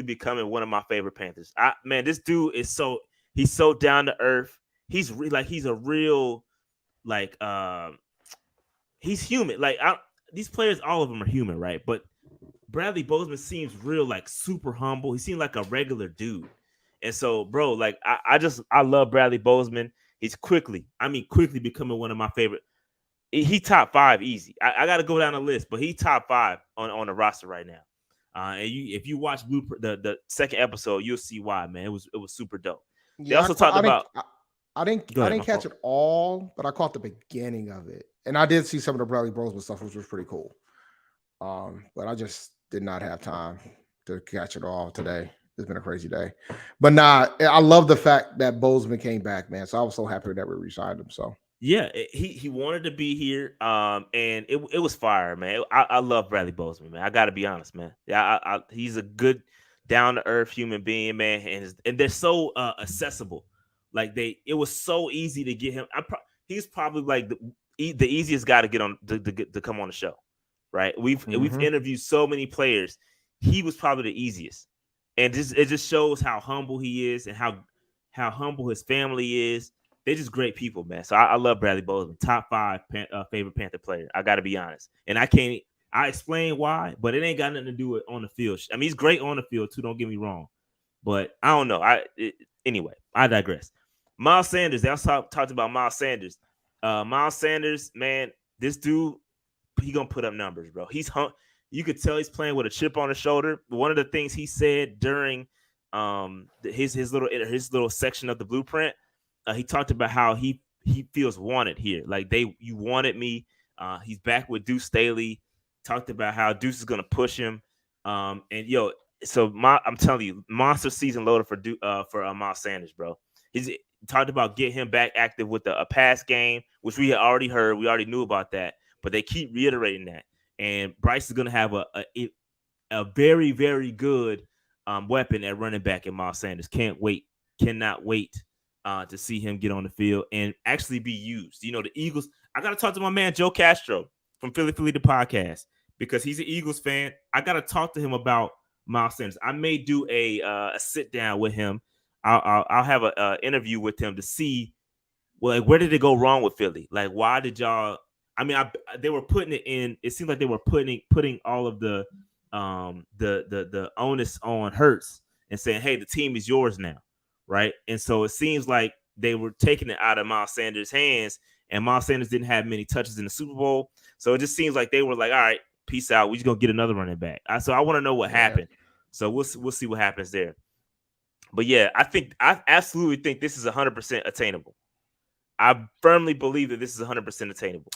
becoming one of my favorite Panthers. This dude is he's so down to earth. He's he's a real he's human. These players, all of them are human, right? But Bradley Bozeman seems real, super humble. He seemed like a regular dude. And so, bro, I love Bradley Bozeman. He's quickly becoming one of my favorite. He top 5 easy. I got to go down the list, but he top 5 on the roster right now. And if you watch Blueprint, the second episode, you'll see why, man. It was super dope. They also talked about. I didn't catch it all, but I caught the beginning of it, and I did see some of the Bradley Bozeman stuff, which was pretty cool. But I just did not have time to catch it all today. It's been a crazy day. But I love the fact that Bozeman came back, man. So I was so happy that we re-signed him. So yeah, he wanted to be here. And it was fire, man. I love Bradley Bozeman, man. I gotta be honest, man. Yeah, he's a good down-to-earth human being, man, and they're so accessible. It was so easy to get him. He's probably the easiest guy to get on to come on the show. Right, we've interviewed so many players. He was probably the easiest, and it just shows how humble he is and how humble his family is. They're just great people, man. So I love Bradley Bozeman, top 5 favorite Panther player. I got to be honest, and I explain why, but it ain't got nothing to do with on the field. I mean, he's great on the field too. Don't get me wrong, but I don't know. Anyway, I digress. Miles Sanders. They also talked about Miles Sanders. Miles Sanders, man, this dude, he gonna put up numbers, bro. You could tell he's playing with a chip on his shoulder. One of the things he said during his little section of the blueprint, he talked about how he feels wanted here. Like you wanted me. He's back with Deuce Staley. Talked about how Deuce is gonna push him. I'm telling you, monster season loader for Miles Sanders, bro. He's talked about getting him back active with a pass game, which we had already heard. We already knew about that, but they keep reiterating that. And Bryce is gonna have a very, very good weapon at running back in Miles Sanders. Cannot wait to see him get on the field and actually be used. You know, the Eagles. I gotta talk to my man Joe Castro from Philly the podcast because he's an Eagles fan. I gotta talk to him about Miles Sanders. I may do a sit down with him. I'll have an interview with him to see, well, like, where did it go wrong with Philly? Like, why did y'all? I mean, they were putting it in. It seemed like they were putting all of the onus on Hurts and saying, "Hey, the team is yours now," right? And so it seems like they were taking it out of Miles Sanders' hands, and Miles Sanders didn't have many touches in the Super Bowl. So it just seems like they were like, "All right, peace out. We're just gonna get another running back." So I want to know what happened. So we'll see what happens there. But yeah, I absolutely think this is 100% attainable. I firmly believe that this is 100% attainable.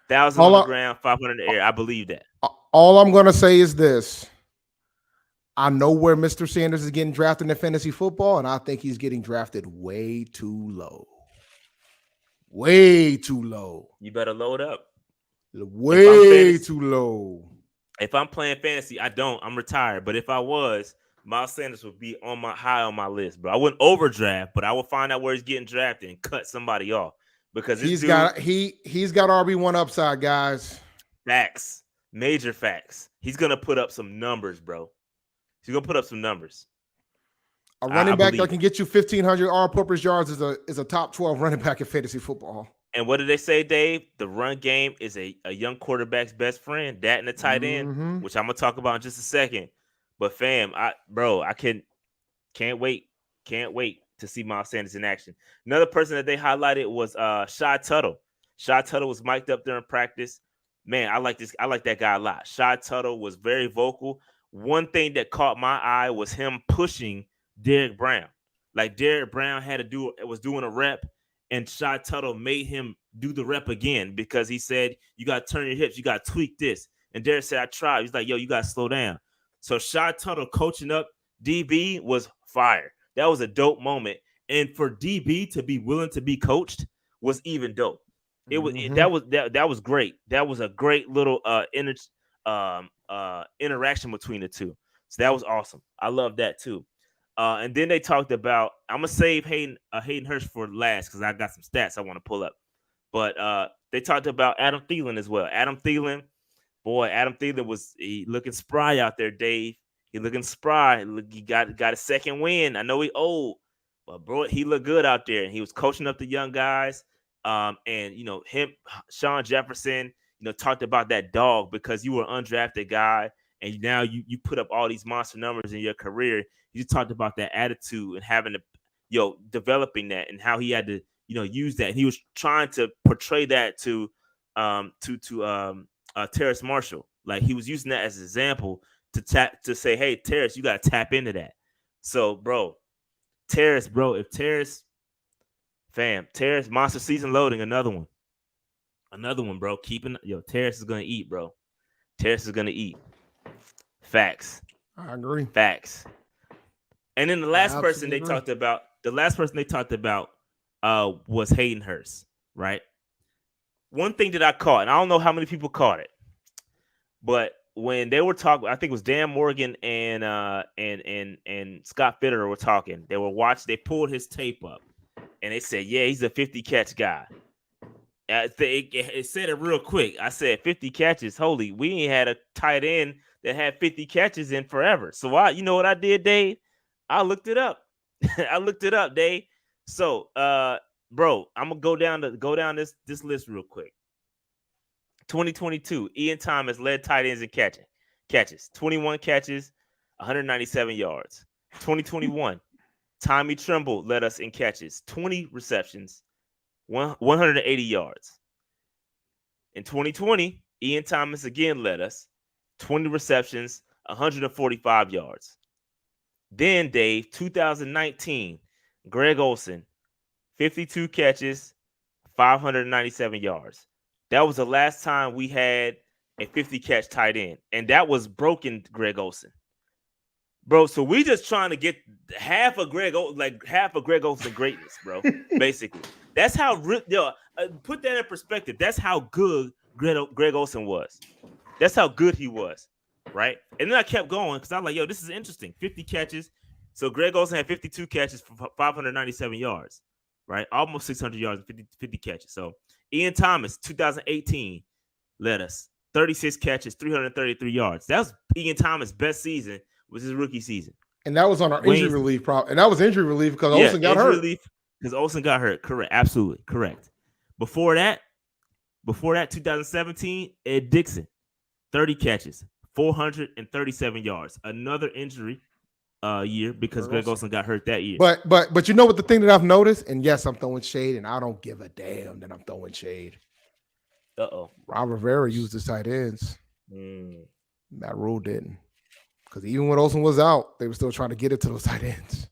1,000 on the ground, 500 in the air. I believe that. All I'm going to say is this. I know where Mr. Sanders is getting drafted in fantasy football, and I think he's getting drafted way too low. Way too low. You better load up. Way too low. If I'm playing fantasy, I'm retired. But if I was, Miles Sanders would be high on my list, bro. I wouldn't overdraft, but I would find out where he's getting drafted and cut somebody off because he's got RB1 upside, guys. Facts, major facts. He's gonna put up some numbers, bro. He's gonna put up some numbers. A running back that can get you 1,500 all-purpose yards is a top 12 running back in fantasy football. And what did they say, Dave? The run game is a young quarterback's best friend. That and the tight end, which I'm gonna talk about in just a second. But fam, I can't wait to see Miles Sanders in action. Another person that they highlighted was Shy Tuttle. Shy Tuttle was mic'd up during practice. Man, I like that guy a lot. Shy Tuttle was very vocal. One thing that caught my eye was him pushing Derrick Brown. Like Derrick Brown was doing a rep, and Shy Tuttle made him do the rep again because he said, "You got to turn your hips, you got to tweak this." And Derrick said, "I tried." He's like, "Yo, you got to slow down." So Shy Tuttle coaching up DB was fire. That was a dope moment. And for DB to be willing to be coached was even dope. That was great. That was a great little interaction between the two. So that was awesome. I love that too. And then they talked about, I'm gonna save Hayden Hurst for last because I got some stats I want to pull up. But they talked about Adam Thielen as well. Adam Thielen was looking spry out there, Dave. He looking spry. He got a second win. I know he old, but bro, he looked good out there. And he was coaching up the young guys. And Sean Jefferson, talked about that dog because you were an undrafted guy, and now you put up all these monster numbers in your career. You talked about that attitude and having to, developing that and how he had to, use that. And he was trying to portray that to Terrace Marshall. Like he was using that as an example to say, "Hey, Terrace, you got to tap into that." So, Terrace, monster season loading, another one, bro. Terrace is gonna eat, bro. Terrace is gonna eat. Facts. I agree. Facts. And then the last person they talked about was Hayden Hurst, right? One thing that I caught, and I don't know how many people caught it, but when they were talking, I think it was Dan Morgan and Scott Fitterer were talking. They pulled his tape up, and they said, "Yeah, he's a 50 catch guy." It said it real quick. I said 50 catches. Holy, we ain't had a tight end that had 50 catches in forever. So you know what I did, Dave? I looked it up. Dave. So, bro, I'm gonna go down this list real quick. 2022, Ian Thomas led tight ends in catches. 21 catches, 197 yards. 2021, Tommy Tremble led us in catches, 20 receptions, 180 yards. In 2020, Ian Thomas again led us, 20 receptions, 145 yards. Then, Dave, 2019, Greg Olsen, 52 catches, 597 yards. That was the last time we had a 50-catch tight end, and that was broken Greg Olsen. Bro, so we just trying to get half of Greg Olsen greatness, bro. Basically, that's how put that in perspective. That's how good Greg Olsen was. That's how good he was, right? And then I kept going because I was like, yo, this is interesting. 50 catches. So Greg Olsen had 52 catches for 597 yards, right? Almost 600 yards and 50 catches. So Ian Thomas, 2018, led us 36 catches, 333 yards. That was Ian Thomas' best season. Was his rookie season. And that was on our injury relief problem. And that was injury relief because Olsen got hurt. Because Olsen got hurt. Correct. Absolutely. Correct. Before that, 2017, Ed Dixon, 30 catches, 437 yards. Another injury year because Greg Olsen got hurt that year. But you know what the thing that I've noticed? And yes, I'm throwing shade, and I don't give a damn that I'm throwing shade. Uh-oh. Ron Rivera used his tight ends. Matt Rule didn't. Because even when Olsen was out, they were still trying to get it to those tight ends.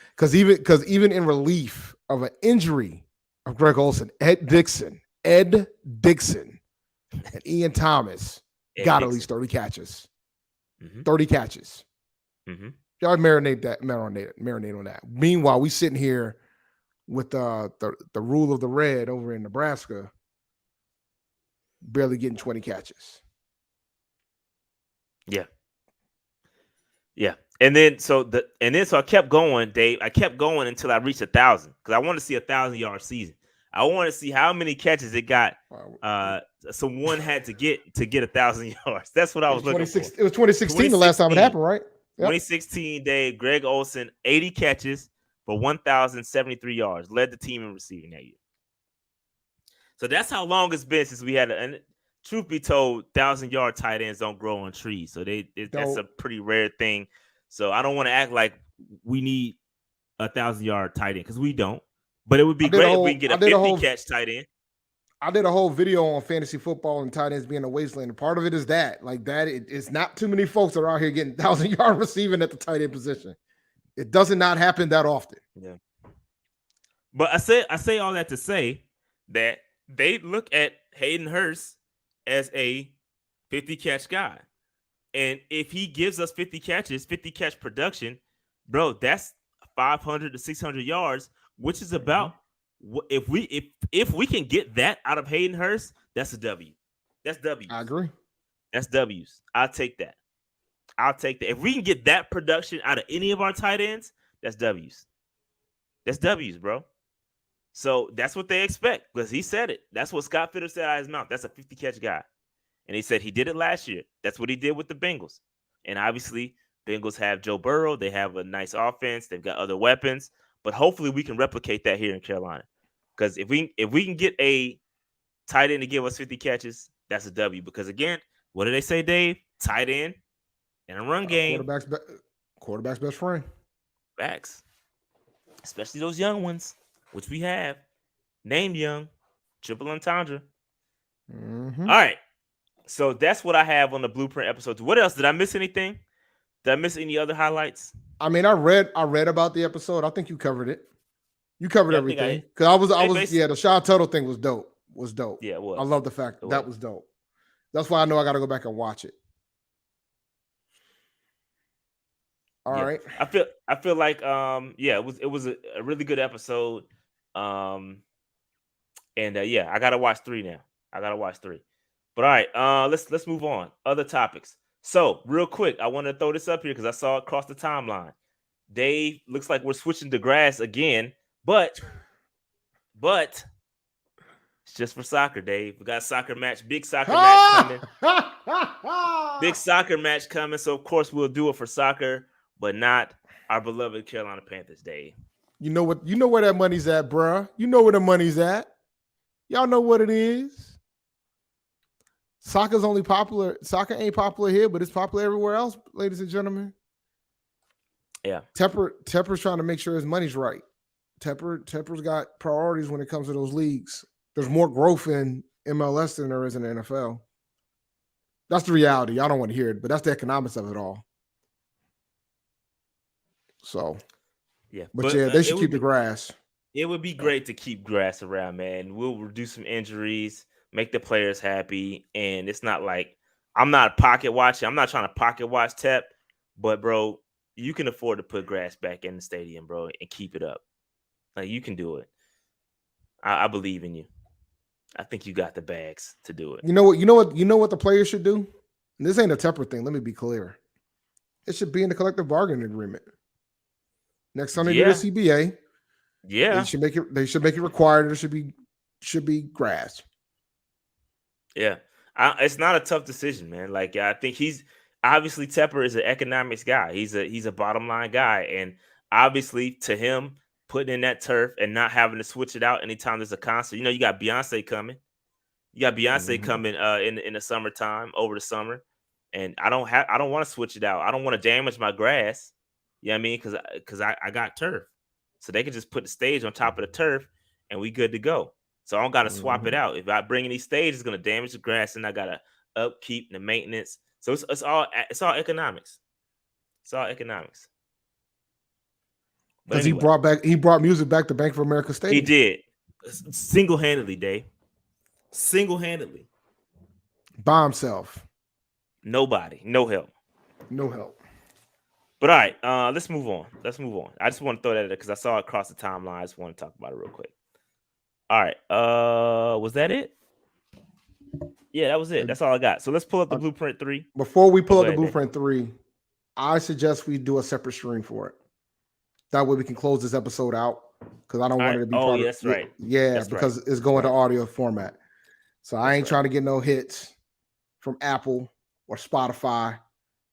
Because even in relief of an injury of Greg Olsen, Ed Dixon, and Ian Thomas got at least 30 catches. 30 catches. Y'all marinate on that. Meanwhile, we sitting here with the rule of the red over in Nebraska, barely getting 20 catches. Yeah. And then so I kept going, Dave. I kept going until I reached 1,000 because I want to see 1,000-yard season. I want to see how many catches it got. Someone had to get 1,000 yards. That's what I was looking for. It was 2016 the last time it happened, right? Yep. 2016, Dave. Greg Olsen, 80 catches for 1,073 yards, led the team in receiving that year. So that's how long it's been since we had and truth be told, 1,000-yard tight ends don't grow on trees. So that's a pretty rare thing. So I don't want to act like we need a 1,000-yard tight end because we don't. But it would be great if we can get a 50-catch tight end. I did a whole video on fantasy football and tight ends being a wasteland. And part of it is that. It's not too many folks that are out here getting 1,000-yard receiving at the tight end position. It doesn't not happen that often. Yeah. But I say all that to say that they look at Hayden Hurst as a 50-catch guy. And if he gives us 50 catches, 50-catch production, bro, that's 500 to 600 yards, which is about if we can get that out of Hayden Hurst, that's a W. That's W. I agree. That's W's. I'll take that. If we can get that production out of any of our tight ends, that's W's. That's W's, bro. So that's what they expect because he said it. That's what Scott Fitter said out of his mouth. That's a 50-catch guy. And he said he did it last year. That's what he did with the Bengals. And obviously, Bengals have Joe Burrow. They have a nice offense. They've got other weapons. But hopefully we can replicate that here in Carolina. Because if we can get a tight end to give us 50 catches, that's a W. Because again, what do they say, Dave? Tight end and a run game. Quarterback's best friend. Facts. Especially those young ones, which we have. Named young. Triple entendre. All right. So that's what I have on the blueprint episodes. What else? Did I miss anything? Did I miss any other highlights? I mean, I read about the episode. I think you covered it. You covered everything. Because the Shaw Tuttle thing was dope. Yeah, it was. I love the fact that was dope. That's why I know I got to go back and watch it. All right. I feel like it was a really good episode. I gotta watch 3 now. But all right, let's move on. Other topics. So real quick, I want to throw this up here because I saw it across the timeline. Dave, looks like we're switching to grass again, but it's just for soccer, Dave. We got a soccer match, big soccer match coming. Big soccer match coming. So of course we'll do it for soccer, but not our beloved Carolina Panthers, Dave. You know where that money's at, bruh. You know where the money's at. Y'all know what it is. Soccer ain't popular here, but it's popular everywhere else, ladies and gentlemen. Yeah. Tepper's trying to make sure his money's right. Tepper's got priorities when it comes to those leagues. There's more growth in MLS than there is in the NFL. That's the reality. I don't want to hear it, but that's the economics of it all. So, Yeah. but yeah, they should keep the grass. It would be great to keep grass around, man. We'll reduce some injuries, make the players happy, and it's not like I'm not pocket watching. I'm not trying to pocket watch Tep, but bro, you can afford to put grass back in the stadium, bro, and keep it up. Like you can do it. I believe in you. I think you got the bags to do it. You know what the players should do? And this ain't a Tepper thing. Let me be clear. It should be in the collective bargaining agreement. Next time they do the CBA, yeah, they should make it required. There should be grass. Yeah, it's not a tough decision, man. Like I think he's obviously Tepper is an economics guy. He's a bottom line guy, and obviously to him putting in that turf and not having to switch it out anytime there's a concert. You know, you got Beyonce coming. You got Beyonce coming in the summertime over the summer, and I don't want to switch it out. I don't want to damage my grass. You know what I mean? Because I got turf, so they can just put the stage on top of the turf, and we good to go. So I don't got to swap it out. If I bring in these stages, it's gonna damage the grass, and I gotta upkeep the maintenance. So it's all economics. It's all economics. Because anyway, he brought music back to Bank of America Stadium. He did single-handedly, Dave. Single-handedly. By himself. Nobody. No help. No help. But all right, let's move on. I just want to throw that in there because I saw it across the timeline. I just want to talk about it real quick. All right. Was that it? Yeah, that was it. That's all I got. So let's pull up the Blueprint 3. Before we pull up the Blueprint 3, I suggest we do a separate stream for it. That way we can close this episode out because I don't want it to be part of that's right. Yeah, that's because right. it's going to audio format. So I ain't trying to get no hits from Apple or Spotify.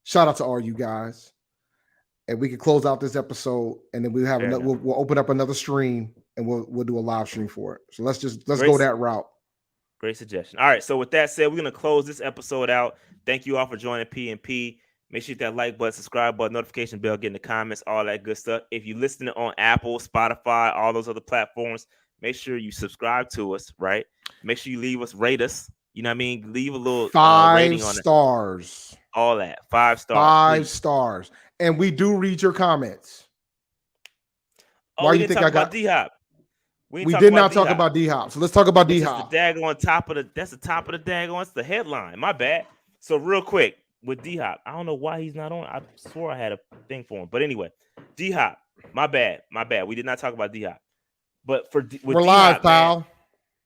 Shout out to all you guys. And we can close out this episode and then we'll open up another stream and we'll do a live stream for it. So let's go that route. Great suggestion. All right. So with that said, we're going to close this episode out. Thank you all for joining PNP. Make sure you hit that like button, subscribe button, notification bell, get in the comments, all that good stuff. If you listen on Apple, Spotify, all those other platforms, make sure you subscribe to us, right? Make sure you rate us. You know what I mean? Leave a little 5 rating on stars. All that. 5 stars. 5 stars. And we do read your comments. Why you think I got D-Hop? We did not talk about D-Hop. So let's talk about D-Hop. That's the top of the daggone. It's the headline. My bad. So real quick with D-Hop, I don't know why he's not on. I swore I had a thing for him. But anyway, D-Hop, my bad. We did not talk about D-Hop. But we're D-Hop, live, pal. Man,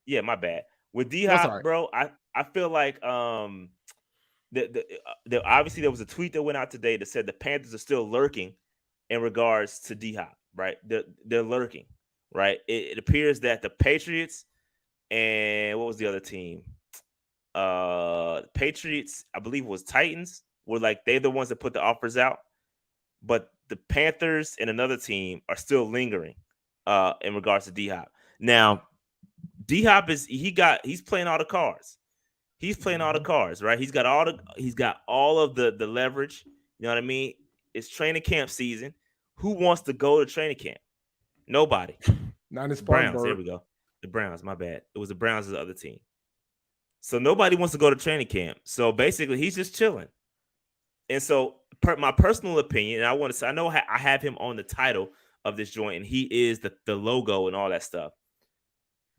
yeah, my bad. With D-Hop, right, bro, I feel like obviously there was a tweet that went out today that said the Panthers are still lurking in regards to D-Hop, right? They're lurking, right? It appears that the Patriots and what was the other team? Patriots, I believe it was Titans, were like they're the ones that put the offers out, but the Panthers and another team are still lingering in regards to D-Hop. Now, D-Hop he's playing all the cards. He's playing all the cards, right? He's got all of the leverage. You know what I mean? It's training camp season. Who wants to go to training camp? Nobody. Not his Browns. There we go. The Browns. My bad. It was the Browns as the other team. So nobody wants to go to training camp. So basically, he's just chilling. And so, my personal opinion, and I know I have him on the title of this joint, and he is the logo and all that stuff.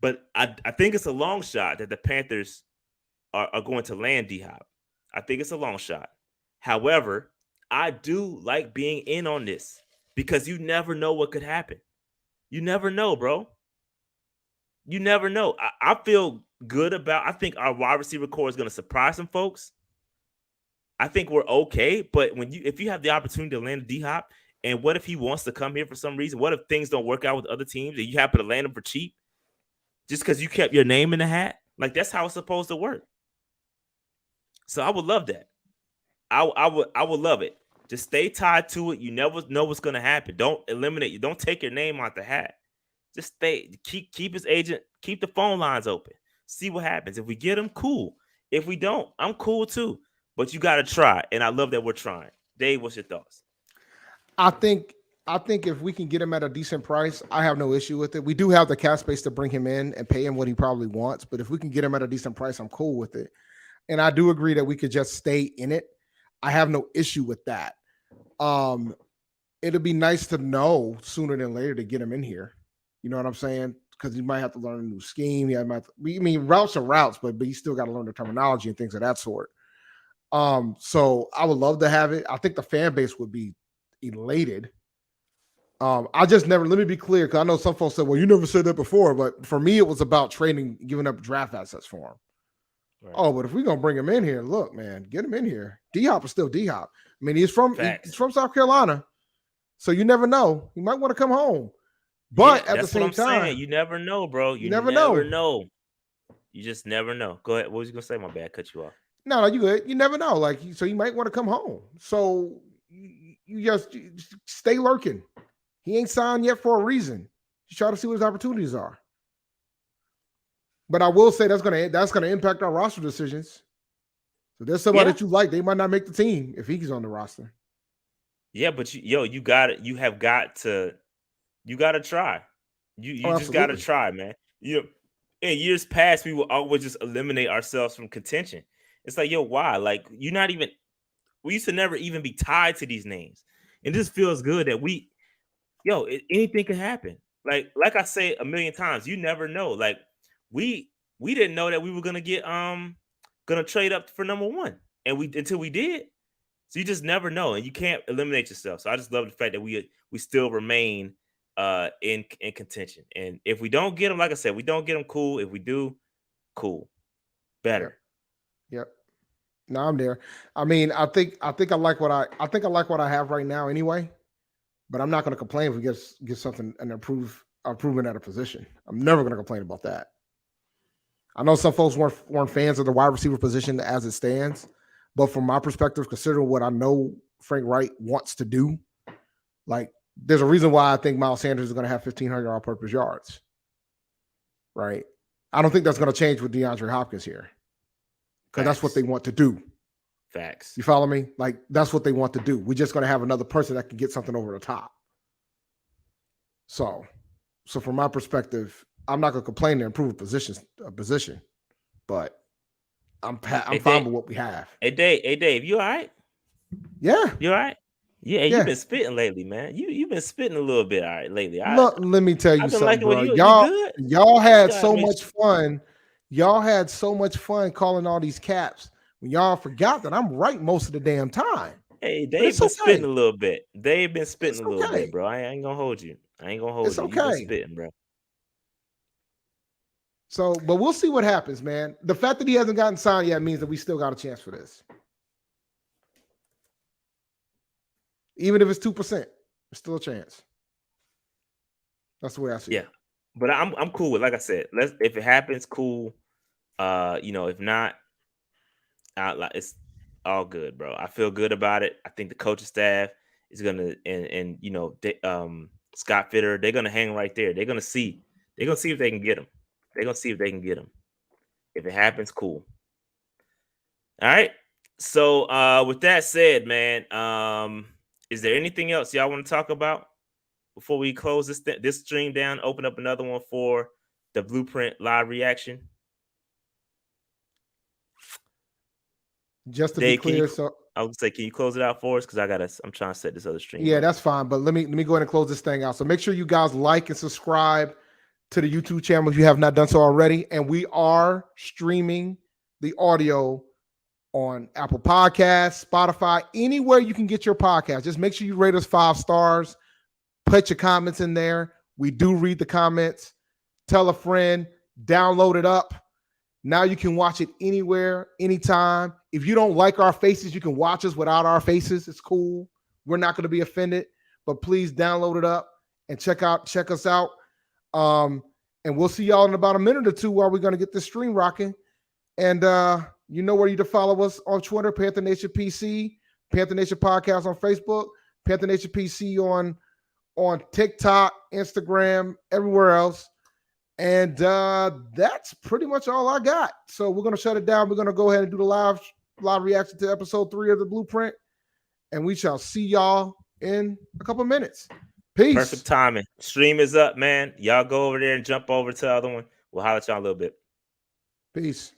But I think it's a long shot that the Panthers are going to land D-Hop. I think it's a long shot. However, I do like being in on this because you never know what could happen. You never know, bro. You never know. I feel good I think our wide receiver core is going to surprise some folks. I think we're okay, but if you have the opportunity to land D-Hop, and what if he wants to come here for some reason? What if things don't work out with other teams and you happen to land him for cheap just because you kept your name in the hat? Like, that's how it's supposed to work. So I would love that. I would love it. Just stay tied to it. You never know what's going to happen. Don't eliminate you. Don't take your name out the hat. Just keep his agent, keep the phone lines open. See what happens. If we get him, cool. If we don't, I'm cool too. But you got to try. And I love that we're trying. Dave, what's your thoughts? I think I think if we can get him at a decent price, I have no issue with it. We do have the cap space to bring him in and pay him what he probably wants, but if we can get him at a decent price, I'm cool with it. And I do agree that we could just stay in it. I have no issue with that. It'd be nice to know sooner than later to get him in here. You know what I'm saying? Because he might have to learn a new scheme. Routes are routes, but you still got to learn the terminology and things of that sort. So I would love to have it. I think the fan base would be elated. I just never, let me be clear, because I know some folks said, well, you never said that before, but for me, it was about trading, giving up draft assets for him. Right. Oh, but if we're gonna bring him in here, look, man, get him in here. D-Hop is still D-Hop. I mean, he's from South Carolina, so you never know. He might want to come home, but at the same time, you never know, bro. You never know. You just never know. Go ahead. What was you gonna say? My bad, I cut you off. No, you good. You never know. So you might want to come home. So you just stay lurking. He ain't signed yet for a reason. You try to see what his opportunities are. But I will say that's gonna impact our roster decisions. So there's somebody that you like, they might not make the team if he's on the roster. Yeah, but you have got to try. You just got to try, man. In years past, we will always just eliminate ourselves from contention. It's like, why? Like, we used to never even be tied to these names. And this feels good that anything can happen. Like I say a million times, you never know. Like, we didn't know that we were gonna get gonna trade up for number one, and until we did. So you just never know, and you can't eliminate yourself. So I just love the fact that we still remain in contention. And if we don't get them, like I said, we don't get them, cool. If we do, cool, better. Yep. No, I'm there. I mean, I think I like what I have right now anyway. But I'm not going to complain if we get something and improvement at a position. I'm never going to complain about that. I know some folks weren't fans of the wide receiver position as it stands, but from my perspective, considering what I know Frank Wright wants to do, there's a reason why I think Miles Sanders is going to have 1,500 all-purpose yards, right? I don't think that's going to change with Deandre Hopkins here, because that's what they want to do. Facts. You follow me? That's what they want to do. We're just going to have another person that can get something over the top. So from my perspective, I'm not going to complain to improve a position, but I'm fine with what we have. Hey Dave, you all right? Yeah. You all right? Yeah, you've been spitting lately, man. You've been spitting a little bit all right lately. Look, let me tell you something, bro. Y'all had so much fun. Y'all had so much fun calling all these caps. When y'all forgot that I'm right most of the damn time. Hey, they've been spitting a little bit. They've been spitting a little bit, bro. I ain't gonna hold you. It's okay. You've been spitting, bro. So, but we'll see what happens, man. The fact that he hasn't gotten signed yet means that we still got a chance for this. Even if it's 2%, there's still a chance. That's the way I see it. Yeah. But I'm cool with, like I said, if it happens, cool. If not, it's all good, bro. I feel good about it. I think the coaching staff is gonna Scott Fitter, they're gonna hang right there. They're gonna see if they can get him. If it happens, cool. All right. So with that said, man, is there anything else y'all want to talk about before we close this stream down? Open up another one for the Blueprint live reaction. Just to be clear, I would say, can you close it out for us? Because I'm trying to set this other stream. Yeah, that's fine. But let me go ahead and close this thing out. So make sure you guys like and subscribe to the YouTube channel if you have not done so already. And we are streaming the audio on Apple Podcasts, Spotify, anywhere you can get your podcast. Just make sure you rate us 5 stars. Put your comments in there. We do read the comments. Tell a friend. Download it up. Now you can watch it anywhere, anytime. If you don't like our faces, you can watch us without our faces. It's cool. We're not going to be offended, but please download it up and check us out. And we'll see y'all in about a minute or two while we're going to get this stream rocking. And you know where you to follow us on Twitter, Panther Nation PC, Panther Nation Podcast on Facebook, Panther Nation PC on TikTok, Instagram, everywhere else. And that's pretty much all I got. So we're going to shut it down. We're going to go ahead and do the live reaction to episode 3 of the Blueprint. And we shall see y'all in a couple of minutes. Peace. Perfect timing. Stream is up, man. Y'all go over there and jump over to the other one. We'll holler at y'all a little bit. Peace.